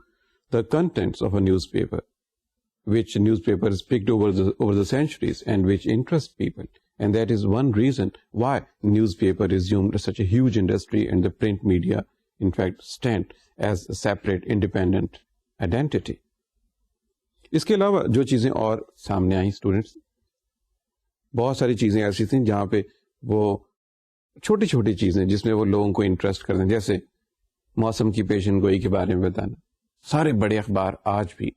the contents of a newspaper, which newspapers picked over the centuries and which interest people. And that is one reason why newspaper assumed such a huge industry, and the print media, in fact, stand as a separate, independent identity. اس کے علاوہ جو چیزیں اور سامنے آئیں students, بہت ساری چیزیں ایسی تھیں جہاں پہ وہ چھوٹی چھوٹی چیزیں جس میں وہ لوگوں کو انٹرسٹ کرتے ہیں, جیسے موسم کی پیشن گوئی کے بارے میں بتانا. سارے بڑے اخبار آج بھی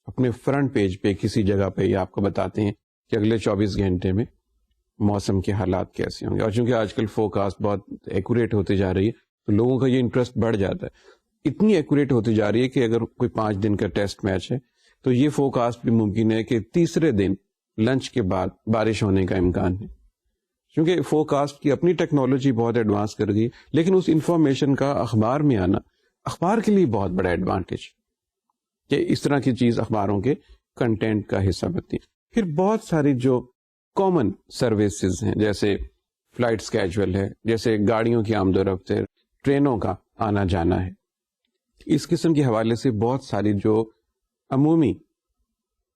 اپنے فرنٹ پیج پہ کسی جگہ پہ یہ آپ کو بتاتے ہیں کہ اگلے 24 گھنٹے میں موسم کے حالات کیسے ہوں گے. اور چونکہ آج کل فوکاسٹ بہت ایکوریٹ ہوتی جا رہی ہے تو لوگوں کا یہ انٹرسٹ بڑھ جاتا ہے. اتنی ایکوریٹ ہوتی جا رہی ہے کہ اگر کوئی 5 دن کا ٹیسٹ میچ ہے تو یہ فوکاسٹ بھی ممکن ہے کہ تیسرے دن لنچ کے بعد بارش ہونے کا امکان ہے. چونکہ فور کاسٹ کی اپنی ٹیکنالوجی بہت ایڈوانس کر گئی، لیکن اس انفارمیشن کا اخبار میں آنا اخبار کے لیے بہت بڑا ایڈوانٹیج کہ اس طرح کی چیز اخباروں کے کنٹینٹ کا حصہ بنتی. پھر بہت ساری جو کامن سروسز ہیں، جیسے فلائٹ اسکیجول ہے، جیسے گاڑیوں کی آمد و رفت ہے، ٹرینوں کا آنا جانا ہے، اس قسم کے حوالے سے بہت ساری جو عمومی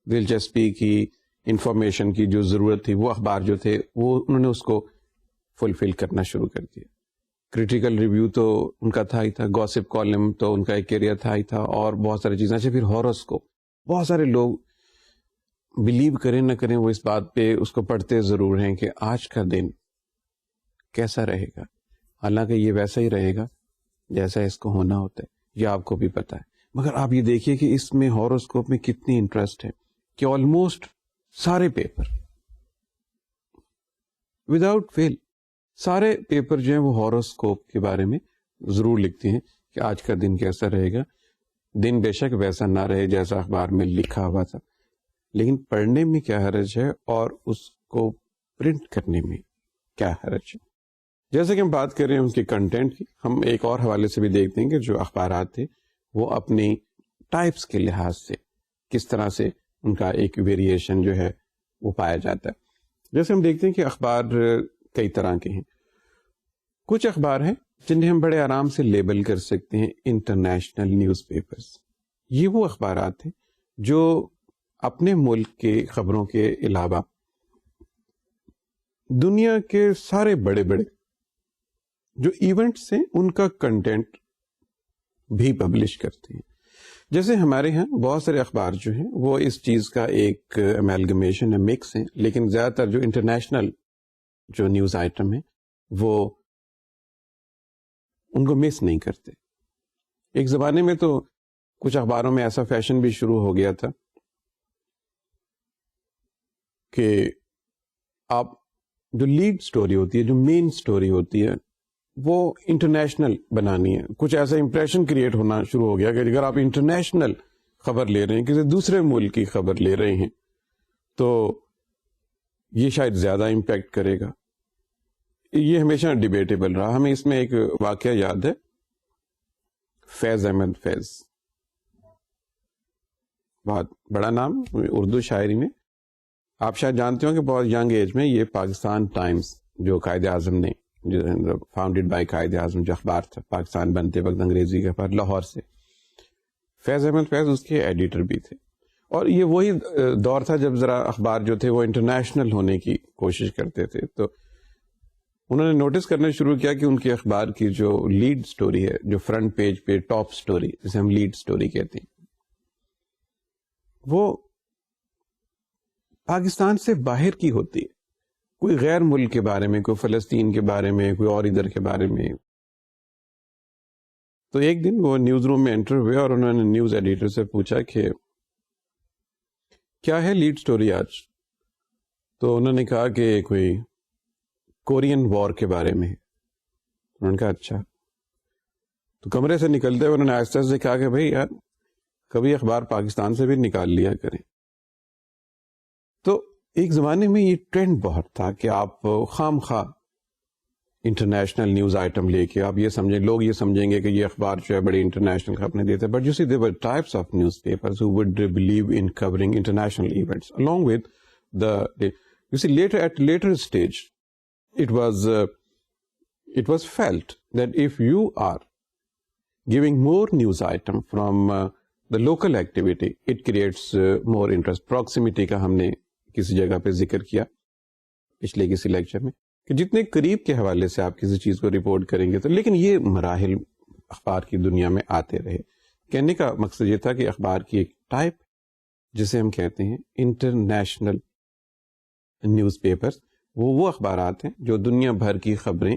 دلچسپی کی انفارمیشن کی جو ضرورت تھی، وہ اخبار جو تھے وہ انہوں نے اس کو فلفل کرنا شروع کر دیا. کریٹیکل ریویو تو ان کا تھا ہی تھا، گوسپ کالم تو ان کا ایک ایریا تھا ہی تھا، اور بہت ساری چیزیں. اچھا، پھر ہاروسکوپ، بہت سارے لوگ بلیو کریں نہ کریں وہ اس بات پہ اس کو پڑھتے ضرور ہیں کہ آج کا دن کیسا رہے گا، حالانکہ یہ ویسا ہی رہے گا جیسا اس کو ہونا ہوتا ہے، یہ آپ کو بھی پتا ہے. مگر آپ یہ دیکھیے کہ اس میں ہاروسکوپ میں کتنی انٹرسٹ ہے کہ آلموسٹ سارے پیپر وداؤٹ فیل، سارے پیپر جو ہیں وہ ہاروسکوپ کے بارے میں ضرور لکھتے ہیں کہ آج کا دن کیسا رہے گا. دن بے شک ویسا نہ رہے جیسا اخبار میں لکھا ہوا تھا، لیکن پڑھنے میں کیا حرج ہے اور اس کو پرنٹ کرنے میں کیا حرج ہے. جیسے کہ ہم بات کر رہے ہیں ان کے کنٹینٹ کی، ہم ایک اور حوالے سے بھی دیکھتے ہیں کہ جو اخبارات تھے وہ اپنی ٹائپس کے لحاظ سے کس طرح سے ان کا ایک ویریشن جو ہے وہ پایا جاتا ہے. جیسے ہم دیکھتے ہیں کہ اخبار کئی طرح کے ہیں. کچھ اخبار ہیں جنہیں ہم بڑے آرام سے لیبل کر سکتے ہیں انٹرنیشنل نیوز پیپرز. یہ وہ اخبارات ہیں جو اپنے ملک کے خبروں کے علاوہ دنیا کے سارے بڑے بڑے جو ایونٹس ہیں ان کا کنٹینٹ بھی پبلش کرتے ہیں. جیسے ہمارے ہاں بہت سارے اخبار جو ہیں وہ اس چیز کا ایک امیلگمیشن ہے، مکس ہیں، لیکن زیادہ تر جو انٹرنیشنل جو نیوز آئٹم ہیں وہ ان کو مس نہیں کرتے. ایک زمانے میں تو کچھ اخباروں میں ایسا فیشن بھی شروع ہو گیا تھا کہ آپ جو لیڈ سٹوری ہوتی ہے، جو مین سٹوری ہوتی ہے، وہ انٹرنیشنل بنانی ہے. کچھ ایسا امپریشن کریٹ ہونا شروع ہو گیا کہ اگر آپ انٹرنیشنل خبر لے رہے ہیں، کسی دوسرے ملک کی خبر لے رہے ہیں، تو یہ شاید زیادہ امپیکٹ کرے گا. یہ ہمیشہ ڈیبیٹیبل رہا. ہمیں اس میں ایک واقعہ یاد ہے، فیض احمد فیض، بہت بڑا نام اردو شاعری میں. آپ شاید جانتے ہوں کہ بہت ینگ ایج میں یہ پاکستان ٹائمز جو قائد اعظم نے فاؤنڈیڈ بائی قائد اعظم جو اخبار تھا پاکستان بنتے وقت، انگریزی کے اخبار لاہور سے، فیض احمد فیض اس کے ایڈیٹر بھی تھے. اور یہ وہی دور تھا جب ذرا اخبار جو تھے وہ انٹرنیشنل ہونے کی کوشش کرتے تھے. تو انہوں نے نوٹس کرنا شروع کیا کہ ان کے اخبار کی جو لیڈ سٹوری ہے، جو فرنٹ پیج پہ ٹاپ سٹوری جسے ہم لیڈ سٹوری کہتے ہیں، وہ پاکستان سے باہر کی ہوتی ہے، کوئی غیر ملک کے بارے میں، کوئی فلسطین کے بارے میں، کوئی اور ادھر کے بارے میں. تو ایک دن وہ نیوز روم میں انٹر ہوئے اور انہوں نے نیوز ایڈیٹر سے پوچھا کہ کیا ہے لیڈ سٹوری آج؟ تو انہوں نے کہا کہ کوئی کورین وار کے بارے میں. انہوں نے کہا اچھا. تو کمرے سے نکلتے ہوئے انہوں نے آہستہ سے کہا کہ بھائی یار کبھی اخبار پاکستان سے بھی نکال لیا کریں. تو ایک زمانے میں یہ ٹرینڈ بہت تھا کہ آپ خام خواہ انٹرنیشنل نیوز آئٹم لے کے آپ یہ سمجھیں، لوگ یہ سمجھیں گے کہ یہ اخبار جو ہے بڑی انٹرنیشنل خبریں دیتے ہیں. But you see there were types of newspapers who would believe in covering international events along with you see at later stage it was felt that if you are giving more news item from the local activity, it creates more interest. Proximity کا ہم نے کسی جگہ پہ ذکر کیا پچھلے کسی لیکچر میں کہ جتنے قریب کے حوالے سے آپ کسی چیز کو رپورٹ کریں گے تو. لیکن یہ مراحل اخبار کی دنیا میں آتے رہے. کہنے کا مقصد یہ تھا کہ اخبار کی ایک ٹائپ جسے ہم کہتے ہیں انٹرنیشنل نیوز پیپر، وہ اخبارات ہیں جو دنیا بھر کی خبریں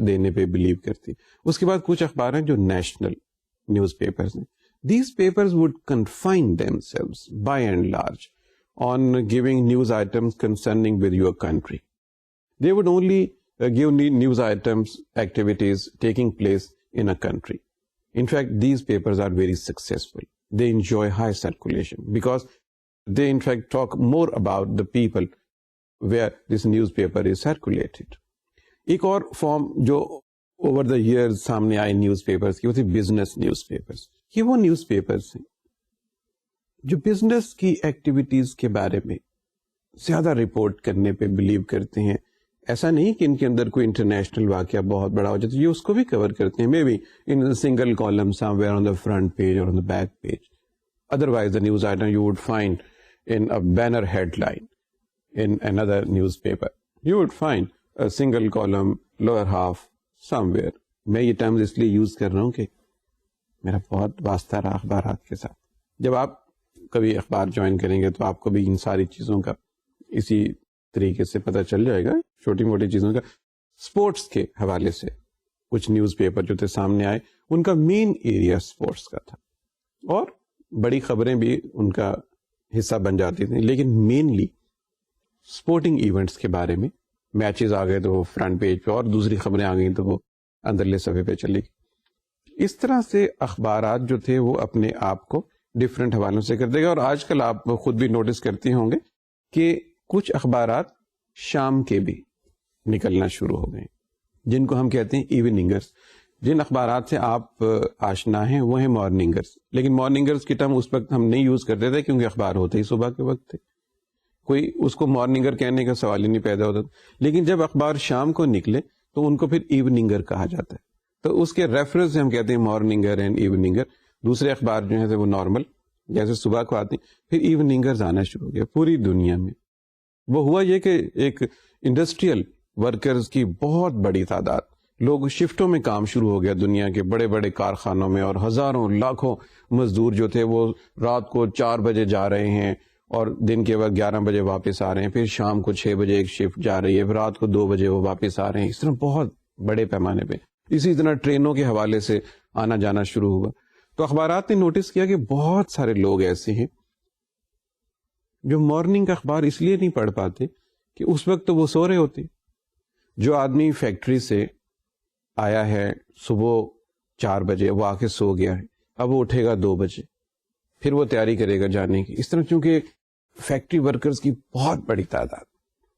دینے پہ بلیو کرتی. اس کے بعد کچھ اخبار ہیں جو نیشنل نیوز پیپرز ہیں. These papers would confine themselves by and large on giving news items concerning with your country. They would only give news items, activities taking place in a country. In fact, these papers are very successful. They enjoy high circulation because they in fact talk more about the people where this newspaper is circulated. ایک اور form جو over the years سامنے آئے news papers کی وہ تھی business news papers. یہ وہ نیوز پیپرز ہیں جو بزنس کی ایکٹیویٹیز کے بارے میں زیادہ رپورٹ کرنے پہ بلیو کرتے ہیں. ایسا نہیں کہ ان کے اندر کوئی انٹرنیشنل واقعہ بہت بڑا ہو جاتا ہے, یہ اس کو بھی کور کرتے ہیں, may be in single column somewhere on the front page اور on the back page. Otherwise the news item you would find in a banner headline in another newspaper. You would find a single column, lower half, somewhere. میں یہ terms اس لیے use کر رہا ہوں کہ میرا بہت واسطہ رہا اخبارات کے ساتھ. جب آپ کبھی اخبار جوائن کریں گے تو آپ کو بھی ان ساری چیزوں کا اسی طریقے سے پتہ چل جائے گا, چھوٹی موٹی چیزوں کا. اسپورٹس کے حوالے سے کچھ نیوز پیپر جو تھے سامنے آئے, ان کا مین ایریا اسپورٹس کا تھا اور بڑی خبریں بھی ان کا حصہ بن جاتی تھیں, لیکن مینلی اسپورٹنگ ایونٹس کے بارے میں. میچز آ گئے تو وہ فرنٹ پیج پہ, اور دوسری خبریں آ گئیں تو وہ اندرلے صفحے پہ چلی گئی. اس طرح سے اخبارات جو تھے وہ اپنے آپ کو ڈفرینٹ حوالوں سے کر دے گا. اور آج کل آپ خود بھی نوٹس کرتے ہوں گے کہ کچھ اخبارات شام کے بھی نکلنا شروع ہو گئے, جن کو ہم کہتے ہیں ایوننگرز. جن اخبارات سے آپ آشنا ہیں وہ ہیں مارننگرز, لیکن مارننگرز کی ٹرم اس وقت ہم نہیں یوز کرتے تھے کیونکہ اخبار ہوتے ہی صبح کے وقت تھے, کوئی اس کو مارننگر کہنے کا سوال ہی نہیں پیدا ہوتا. لیکن جب اخبار شام کو نکلے تو ان کو پھر ایوننگر کہا جاتا ہے, تو اس کے ریفرنس سے ہم کہتے ہیں مارننگر اینڈ ایوننگر. دوسرے اخبار جو ہیں وہ نارمل جیسے صبح کو آتے ہیں, پھر ایوننگرز آنا شروع ہو گیا پوری دنیا میں. وہ ہوا یہ کہ ایک انڈسٹریل ورکرز کی بہت بڑی تعداد, لوگ شفٹوں میں کام شروع ہو گیا دنیا کے بڑے بڑے کارخانوں میں, اور ہزاروں لاکھوں مزدور جو تھے وہ رات کو 4 بجے جا رہے ہیں اور دن کے وقت 11 بجے واپس آ رہے ہیں, پھر شام کو 6 بجے ایک شفٹ جا رہی ہے, پھر رات کو 2 بجے وہ واپس آ رہے ہیں. اس طرح بہت بڑے پیمانے پہ. اسی طرح ٹرینوں کے حوالے سے آنا جانا شروع ہوا. تو اخبارات نے نوٹس کیا کہ بہت سارے لوگ ایسے ہیں جو مارننگ کا اخبار اس لیے نہیں پڑھ پاتے کہ اس وقت تو وہ سو رہے ہوتے. جو آدمی فیکٹری سے آیا ہے صبح 4 بجے, وہ آ کے سو گیا ہے, اب وہ اٹھے گا 2 بجے, پھر وہ تیاری کرے گا جانے کی. اس طرح چونکہ فیکٹری ورکرز کی بہت بڑی تعداد,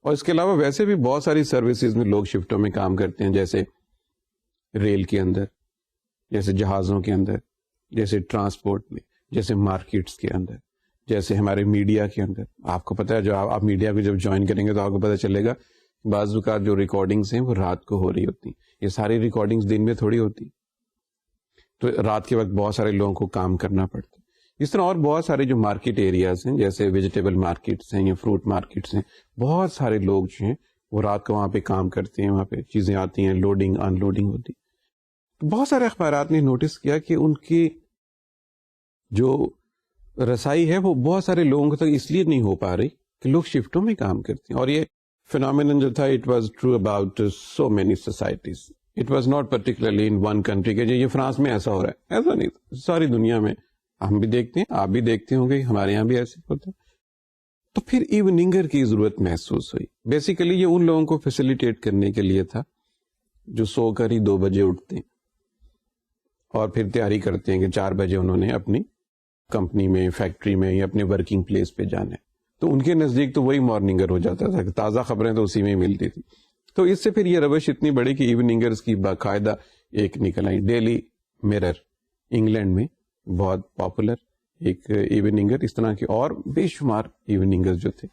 اور اس کے علاوہ ویسے بھی بہت ساری سروسز میں لوگ شفٹوں میں کام کرتے ہیں, جیسے ریل کے اندر, جیسے جہازوں کے اندر, جیسے ٹرانسپورٹ میں, جیسے مارکیٹس کے اندر, جیسے ہمارے میڈیا کے اندر. آپ کو پتا ہے جو آپ میڈیا کو جب جوائن کریں گے تو آپ کو پتا چلے گا بعض اوقات جو ریکارڈنگز ہیں وہ رات کو ہو رہی ہوتی. یہ ساری ریکارڈنگز دن میں تھوڑی ہوتی, تو رات کے وقت بہت سارے لوگوں کو کام کرنا پڑتا. اس طرح اور بہت سارے جو مارکیٹ ایریاز ہیں جیسے ویجیٹیبل مارکیٹس ہیں یا فروٹ مارکیٹس ہیں, بہت سارے لوگ جو ہیں وہ رات کو وہاں پہ کام کرتے ہیں, وہاں پہ چیزیں آتی ہیں, لوڈنگ ان لوڈنگ ہوتی. بہت سارے اخبارات نے نوٹس کیا کہ ان کی جو رسائی ہے وہ بہت سارے لوگوں تک اس لیے نہیں ہو پا رہی کہ لوگ شفٹوں میں کام کرتے ہیں. اور یہ فینومینن جو تھا it was true about so many societies, it was not particularly in one country کہ یہ فرانس میں ایسا ہو رہا ہے, ایسا نہیں, ساری دنیا میں ہم بھی دیکھتے ہیں, آپ بھی دیکھتے ہوں گے, ہمارے یہاں بھی ایسے ہوتا ہے. تو پھر ایوننگر کی ضرورت محسوس ہوئی. بیسیکلی یہ ان لوگوں کو فیسیلیٹیٹ کرنے کے لیے تھا جو سو کر ہی 2 بجے اٹھتے ہیں اور پھر تیاری کرتے ہیں کہ 4 بجے انہوں نے اپنی کمپنی میں, فیکٹری میں یا اپنے ورکنگ پلیس پہ جانا ہے. تو ان کے نزدیک تو وہی مارننگر ہو جاتا تھا کہ تازہ خبریں تو اسی میں ملتی تھی. تو اس سے پھر یہ روش اتنی بڑی کہ ایوننگرز کی باقاعدہ ایک نکل آئی. ڈیلی میرر انگلینڈ میں بہت پاپولر ایک ایوننگر, اس طرح کے اور بے شمار ایوننگرز جو تھے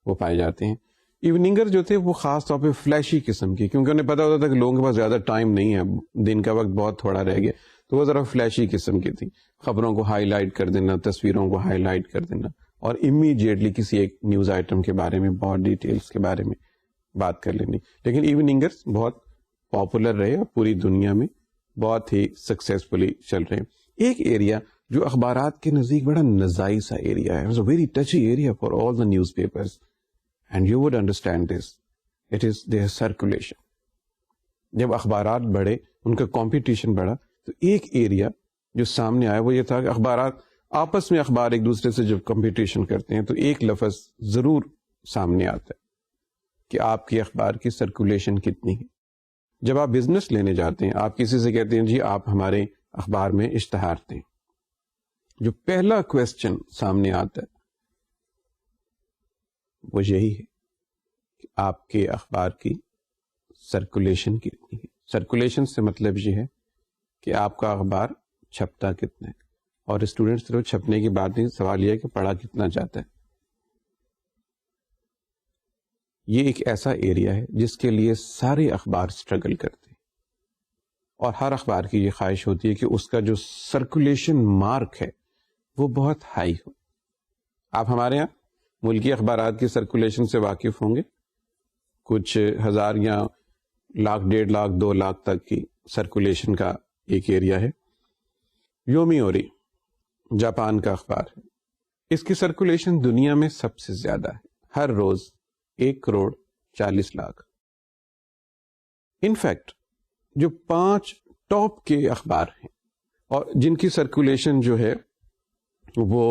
وہ پائے جاتے ہیں. ایوننگر جو تھے وہ خاص طور پہ فلیشی قسم کی, کیونکہ انہیں پتا ہوتا تھا کہ لوگوں کے پاس زیادہ ٹائم نہیں ہے, دن کا وقت بہت تھوڑا رہ گیا, تو وہ ذرا فلیشی قسم کی تھی. خبروں کو ہائی لائٹ کر دینا, تصویروں کو ہائی لائٹ کر دینا, اور امیڈیٹلی کسی ایک نیوز آئٹم کے بارے میں بہت ڈیٹیلز کے بارے میں بات کر لینی. لیکن ایوننگرز بہت پاپولر رہے اور پوری دنیا میں بہت ہی سکسیسفلی چل رہے ہیں. ایک ایریا جو اخبارات کے نزدیک بڑا نزائی سا ایریا ہے, very touchy area for all the news papers, and you would understand this, it is there circulation. جب اخبارات بڑھے, ان کا کمپٹیشن بڑھا, تو ایک ایریا جو سامنے آیا وہ یہ تھا کہ اخبارات آپس میں, اخبار ایک دوسرے سے جب کمپٹیشن کرتے ہیں تو ایک لفظ ضرور سامنے آتا ہے کہ آپ کی اخبار کی سرکولیشن کتنی ہے. جب آپ بزنس لینے جاتے ہیں, آپ کسی سے کہتے ہیں جی آپ ہمارے اخبار میں اشتہار دیں, جو پہلا کویسچن سامنے آتا ہے وہ یہی ہے آپ کے اخبار کی سرکولیشن کتنی ہے. سرکولیشن سے مطلب یہ ہے کہ آپ کا اخبار چھپتا کتنا ہے, اور اسٹوڈنٹس صرف چھپنے کی بات نہیں, سوال یہ ہے کہ پڑھا کتنا جاتا ہے. یہ ایک ایسا ایریا ہے جس کے لیے سارے اخبار اسٹرگل کرتے ہیں, اور ہر اخبار کی یہ خواہش ہوتی ہے کہ اس کا جو سرکولیشن مارک ہے وہ بہت ہائی ہو. آپ ہمارے یہاں ملکی اخبارات کی سرکولیشن سے واقف ہوں گے, کچھ ہزار یا لاکھ, 1.5 لاکھ, 2 لاکھ تک کی سرکولیشن کا ایک ایریا ہے. یومی اوری جاپان کا اخبار ہے, اس کی سرکولیشن دنیا میں سب سے زیادہ ہے, ہر روز 1,40,00,000. انفیکٹ جو 5 ٹاپ کے اخبار ہیں اور جن کی سرکولیشن جو ہے وہ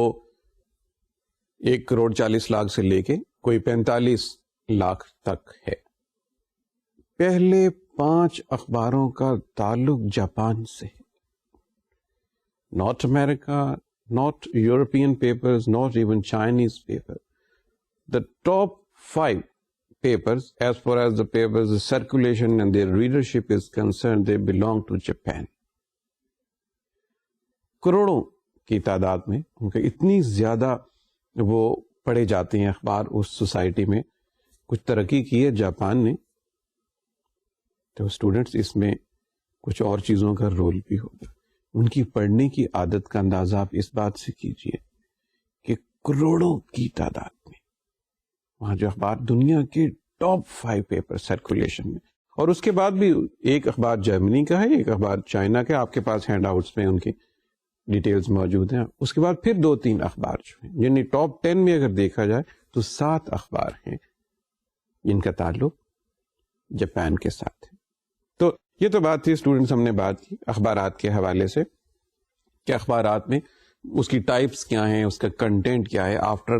1,40,00,000 سے لے کے کوئی 45 لاکھ تک ہے, پہلے 5 اخباروں کا تعلق جاپان سے ہے. Not America, not European papers, not even Chinese paper. The top 5 papers, as far as the papers' circulation and their readership is concerned, they belong to Japan. کروڑوں کی تعداد میں ان کے اتنی زیادہ وہ پڑھے جاتے ہیں اخبار اس سوسائٹی میں. کچھ ترقی کی ہے جاپان نے, تو اسٹوڈنٹس اس میں کچھ اور چیزوں کا رول بھی ہوگا. ان کی پڑھنے کی عادت کا اندازہ آپ اس بات سے کیجئے کہ کروڑوں کی تعداد میں وہاں جو اخبار دنیا کے ٹاپ 5 پیپر سرکولیشن میں, اور اس کے بعد بھی ایک اخبار جرمنی کا ہے, ایک اخبار چائنا کا ہے, آپ کے پاس ہینڈ آؤٹس میں ان کی ڈیٹیلز موجود ہیں. اس کے بعد پھر 2-3 اخبار جو ہیں, یعنی ٹاپ 10 میں اگر دیکھا جائے تو 7 اخبار ہیں جن کا تعلق جاپان کے ساتھ ہے. تو یہ تو بات تھی اسٹوڈنٹس, ہم نے بات کی اخبارات کے حوالے سے کہ اخبارات میں اس کی ٹائپس کیا ہیں, اس کا کنٹینٹ کیا ہے. آفٹر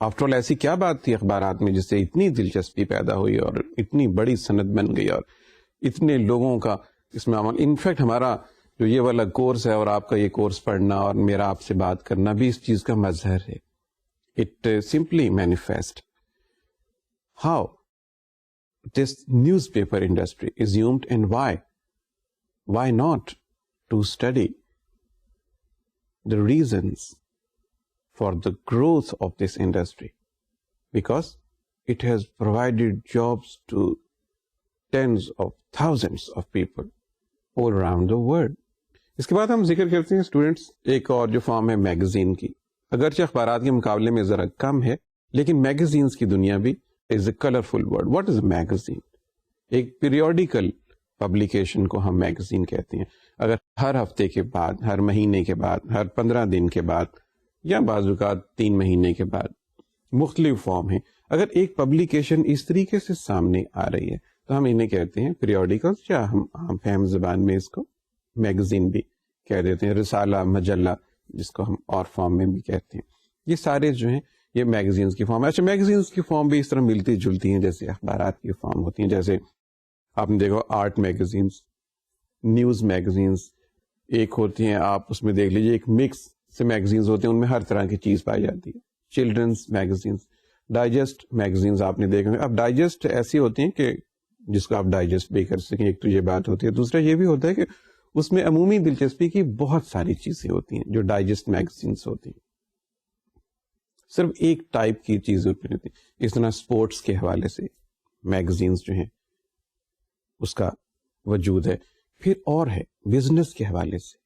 آل ایسی کیا بات تھی اخبارات میں جس سے اتنی دلچسپی پیدا ہوئی اور اتنی بڑی صنعت بن گئی اور اتنے لوگوں کا اس میں عمل. انفیکٹ ہمارا جو یہ والا کورس ہے اور آپ کا یہ کورس پڑھنا اور میرا آپ سے بات کرنا بھی اس چیز کا مظہر ہے. It simply manifest how this newspaper industry assumed, and why not to study the reasons for the growth of this industry, because it has provided jobs to tens of thousands of people all around the world. اس کے بعد ہم ذکر کرتے ہیں students ایک اور جو form ہے میگزین کی. اگرچہ اخبارات کے مقابلے میں ذرا کم ہے, لیکن میگزینز کی دنیا بھی is a colorful word. What is a magazine? ایک پیریوڈیکل پبلیکیشن کو ہم میگزین کہتے ہیں. اگر ہر ہفتے کے بعد, ہر مہینے کے بعد, ہر 15 دن کے بعد, یا بعض اوقات 3 مہینے کے بعد, مختلف فارم ہیں, اگر ایک پبلیکیشن اس طریقے سے سامنے آ رہی ہے تو ہم انہیں کہتے ہیں پیریوڈیکلز, یا ہم فہم زبان میں اس کو میگزین بھی کہہ دیتے ہیں, رسالہ, مجلہ جس کو ہم اور فارم میں بھی کہتے ہیں. یہ سارے جو ہیں یہ میگزینز کی فارم ہے. اچھا, میگزینز کی فارم بھی اس طرح ملتی جلتی ہیں جیسے اخبارات کی فارم ہوتی ہیں. جیسے آپ نے دیکھو آرٹ میگزینز, نیوز میگزینز ایک ہوتی ہیں, آپ اس میں دیکھ لیجیے ایک مکس سے میگزینز ہوتے ہیں, ان میں ہر طرح کی چیز پائی جاتی ہے. چلڈرنس میگزینز, ڈائجسٹ میگزینز آپ نے دیکھے. اب ڈائجسٹ ایسی ہوتی ہیں کہ جس کو آپ ڈائجسٹ بھی کر سکیں, ایک تو یہ بات ہوتی ہے. دوسرا یہ بھی ہوتا ہے کہ اس میں عمومی دلچسپی کی بہت ساری چیزیں ہوتی ہیں جو ڈائجسٹ میگزینز ہوتی ہیں, صرف ایک ٹائپ کی چیزیں ہوتی ہیں. اس طرح اسپورٹس کے حوالے سے میگزینز جو ہیں اس کا وجود ہے. پھر اور ہے بزنس کے حوالے سے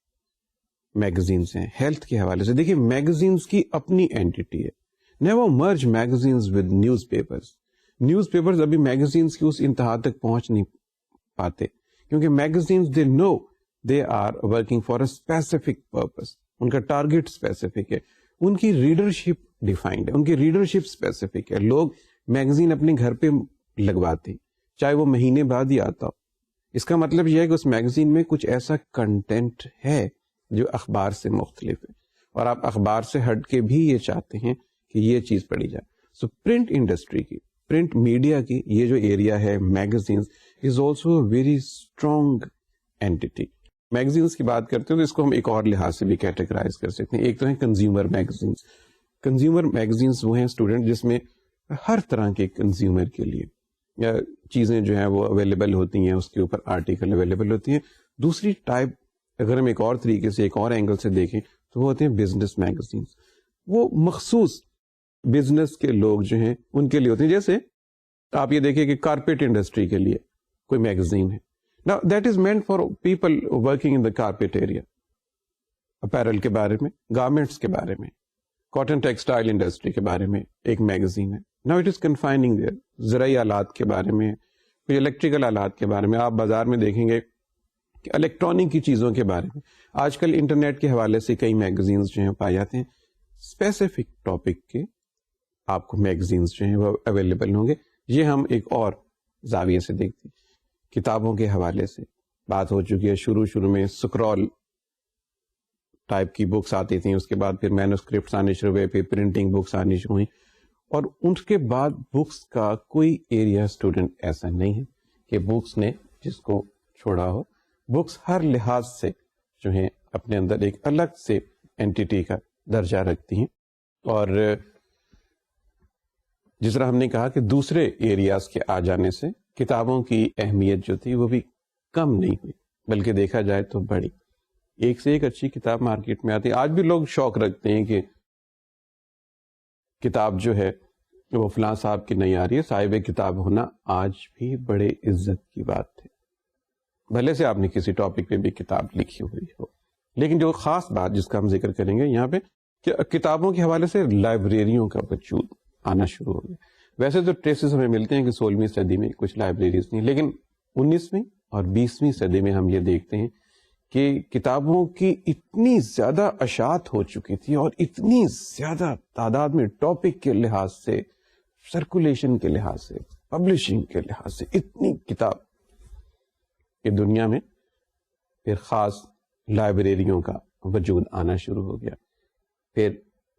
میگزینز ہیں, ہیلتھ کے حوالے سے. دیکھیے میگزینز کی اپنی اینٹی ہے. Never merge magazines with newspapers. Newspapers ابھی میگزینز کی اس انتہا تک پہنچ نہیں پاتے, کیونکہ magazines they know they are working for a specific purpose. ان کا ٹارگیٹ اسپیسیفک ہے, ان کی ریڈرشپ ڈیفائنڈ ہے, ان کی ریڈرشپ اسپیسیفک ہے. لوگ میگزین اپنے گھر پہ لگواتے, چاہے وہ مہینے بعد ہی آتا ہو. اس کا مطلب یہ ہے کہ اس میگزین میں کچھ ایسا کنٹینٹ ہے جو اخبار سے مختلف ہے, اور آپ اخبار سے ہٹ کے بھی یہ چاہتے ہیں کہ یہ چیز پڑھی جائے. سو پرنٹ انڈسٹری کی, پرنٹ میڈیا کی یہ جو ایریا ہے magazines is also very strong entity. Magazines کی بات کرتے ہیں تو اس کو ہم ایک اور لحاظ سے بھی کیٹیگرائز کر سکتے ہیں. ایک تو ہے کنزیومر میگزینز. کنزیومر میگزینز وہ ہیں اسٹوڈنٹ جس میں ہر طرح کے کنزیومر کے لیے چیزیں جو ہیں وہ اویلیبل ہوتی ہیں, اس کے اوپر آرٹیکل اویلیبل ہوتی ہیں. دوسری ٹائپ اگر ہم ایک اور طریقے سے, ایک اور اینگل سے دیکھیں تو وہ ہوتے ہیں بزنس میگزینس. وہ مخصوص بزنس کے لوگ جو ہیں ان کے لیے ہوتے ہیں. جیسے آپ یہ دیکھیں کہ کارپیٹ انڈسٹری کے لیے کوئی میگزین ہے. Now that is meant for people working in the carpet area. Apparel کے بارے میں, گارمنٹس کے بارے میں, کاٹن ٹیکسٹائل انڈسٹری کے بارے میں ایک میگزین ہے. Now it is confining there. زرعی آلات کے بارے میں, کوئی الیکٹریکل آلات کے بارے میں. آپ بازار میں دیکھیں گے کہ الیکٹرانک کی چیزوں کے بارے میں آج کل انٹرنیٹ کے حوالے سے کئی میگزینس جو ہیں پائے جاتے ہیں. اسپیسیفک ٹاپک کے آپ کو میگزینس جو ہیں وہ اویلیبل ہوں گے. یہ ہم ایک اور زاویے سے دیکھتے ہیں. کتابوں کے حوالے سے بات ہو چکی ہے. شروع میں سکرول ٹائپ کی بکس آتی تھیں, اس کے بعد پھر مینوسکرپٹس آنے شروع ہوئے, پھر پرنٹنگ بکس آنی شروع ہوئی, اور ان کے بعد بکس کا کوئی ایریا اسٹوڈنٹ ایسا نہیں ہے کہ بکس نے جس کو چھوڑا ہو. بکس ہر لحاظ سے جو ہیں اپنے اندر ایک الگ سے اینٹیٹی کا درجہ رکھتی ہیں. اور جس طرح ہم نے کہا کہ دوسرے ایریاز کے آ جانے سے کتابوں کی اہمیت جو تھی وہ بھی کم نہیں ہوئی, بلکہ دیکھا جائے تو بڑی. ایک سے ایک اچھی کتاب مارکیٹ میں آتی ہے. آج بھی لوگ شوق رکھتے ہیں کہ کتاب جو ہے وہ فلاں صاحب کی نہیں آ رہی ہے. صاحب کتاب ہونا آج بھی بڑے عزت کی بات ہے, بھلے سے آپ نے کسی ٹاپک پہ بھی کتاب لکھی ہوئی ہو. لیکن جو خاص بات جس کا ہم ذکر کریں گے یہاں پہ, کہ کتابوں کے حوالے سے لائبریریوں کا وجود آنا شروع ہو گیا. ویسے تو ٹریسز ہمیں ملتے ہیں کہ 16ویں صدی میں کچھ لائبریریز نہیں, لیکن 19ویں اور 20ویں صدی میں ہم یہ دیکھتے ہیں کہ کتابوں کی اتنی زیادہ اشاعت ہو چکی تھی, اور اتنی زیادہ تعداد میں ٹاپک کے لحاظ سے, سرکولیشن کے لحاظ سے, پبلشنگ کے لحاظ سے اتنی کتاب کہ دنیا میں پھر خاص لائبریریوں کا وجود آنا شروع ہو گیا. پھر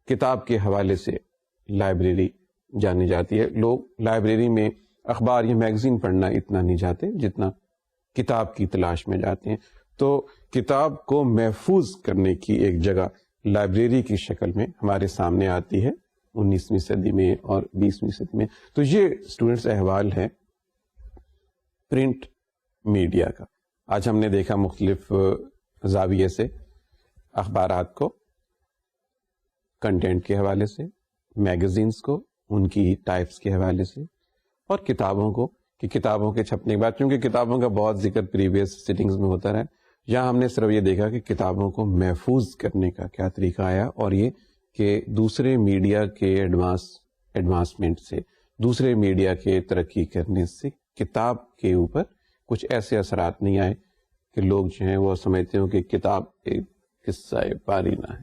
کتاب کے حوالے سے لائبریری جانی جاتی ہے. لوگ لائبریری میں اخبار یا میگزین پڑھنا اتنا نہیں جاتے جتنا کتاب کی تلاش میں جاتے ہیں. تو کتاب کو محفوظ کرنے کی ایک جگہ لائبریری کی شکل میں ہمارے سامنے آتی ہے 19ویں صدی میں اور 20ویں صدی میں. تو یہ اسٹوڈنٹس احوال ہے پرنٹ میڈیا کا. آج ہم نے دیکھا مختلف زاویے سے اخبارات کو, کنٹینٹ کے حوالے سے, میگزینس کو ان کی ٹائپس کے حوالے سے, اور کتابوں کو کہ کتابوں کے چھپنے کے بعد, کیونکہ کتابوں کا بہت ذکر پریویس سیٹنگز میں ہوتا رہا, یہاں ہم نے صرف یہ دیکھا کہ کتابوں کو محفوظ کرنے کا کیا طریقہ آیا, اور یہ کہ دوسرے میڈیا کے ایڈوانسمنٹ سے, دوسرے میڈیا کے ترقی کرنے سے کتاب کے اوپر کچھ ایسے اثرات نہیں آئے کہ لوگ جو ہیں وہ سمجھتے ہوں کہ کتاب ایک قصہ پارینہ ہے,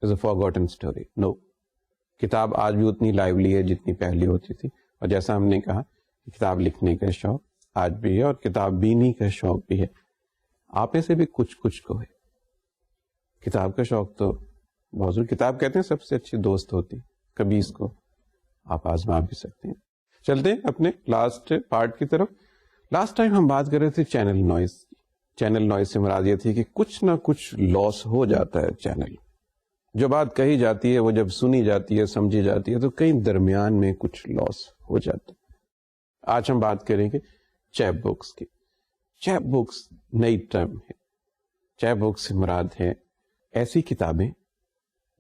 از اے فارگوٹن اسٹوری. نو, کتاب آج بھی اتنی لائیولی ہے جتنی پہلے ہوتی تھی. اور جیسا ہم نے کہا کہ کتاب لکھنے کا شوق آج بھی ہے, اور کتاب بینی کا شوق بھی ہے. آپ میں سے بھی کچھ کو ہے. کتاب کا شوق تو بہت ضرور, کتاب کہتے ہیں سب سے اچھی دوست ہوتی, کبھی اس کو آپ آزما بھی سکتے ہیں. چلتے ہیں اپنے لاسٹ پارٹ کی طرف. لاسٹ ٹائم ہم بات کر رہے تھے چینل نوائز کی. چینل نوائز سے مراد یہ تھی کہ کچھ نہ کچھ لاس ہو جاتا ہے چینل. جو بات کہی جاتی ہے وہ جب سنی جاتی ہے, سمجھی جاتی ہے, تو کہیں درمیان میں کچھ لاس ہو جاتا ہے. آج ہم بات کریں گے چیپ بکس کی. چیپ بکس نئی ٹرم ہے. چیپ بکس سے مراد ہے ایسی کتابیں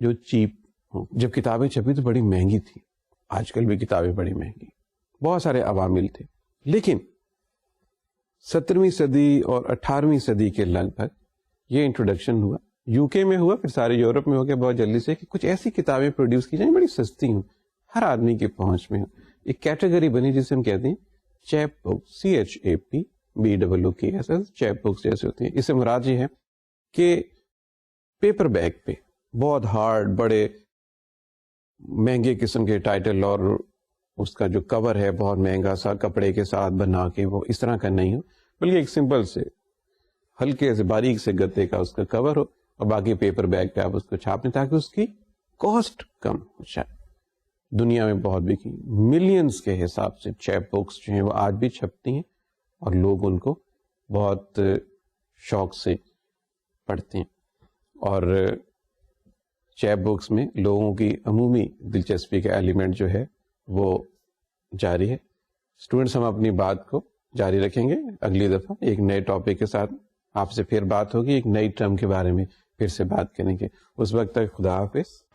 جو چیپ ہوں. جب کتابیں چھپی تو بڑی مہنگی تھی, آج کل بھی کتابیں بڑی مہنگی, بہت سارے عوامل تھے. لیکن 17ویں صدی اور 18ویں صدی کے لگ بھگ یہ انٹروڈکشن ہوا, یو کے میں ہوا, پھر سارے یورپ میں ہو گیا بہت جلدی سے, کہ کچھ ایسی کتابیں پروڈیوس کی جائیں بڑی سستی ہوں, ہر آدمی کے پہنچ میں ہوں. ایک کیٹیگری بنی جسے ہم کہتے ہیں cheap books, CHAPBOOKS, cheap books جیسے ہوتی ہیں. اس سے مراد یہ ہے کہ پیپر بیگ پہ بہت ہارڈ, بڑے مہنگے قسم کے ٹائٹل, اور اس کا جو کور ہے بہت مہنگا سا کپڑے کے ساتھ بنا کے, وہ اس طرح کا نہیں ہو, بلکہ ایک سمپل سے ہلکے سے باریک سے گتے کا اس کا کور ہو, اور باقی پیپر بیگ پہ آپ اس کو چھاپیں تاکہ اس کی کاسٹ کم ہو جائے. دنیا میں بہت بکی, ملینز کے حساب سے چیپ بکس جو ہیں وہ آج بھی چھپتی ہیں, اور لوگ ان کو بہت شوق سے پڑھتے ہیں. اور چیپ بکس میں لوگوں کی عمومی دلچسپی کا ایلیمنٹ جو ہے وہ جاری ہے. اسٹوڈینٹس ہم اپنی بات کو جاری رکھیں گے. اگلی دفعہ ایک نئے ٹاپک کے ساتھ آپ سے پھر بات ہوگی, ایک نئی ٹرم کے بارے میں پھر سے بات کریں گے. اس وقت تک خدا حافظ.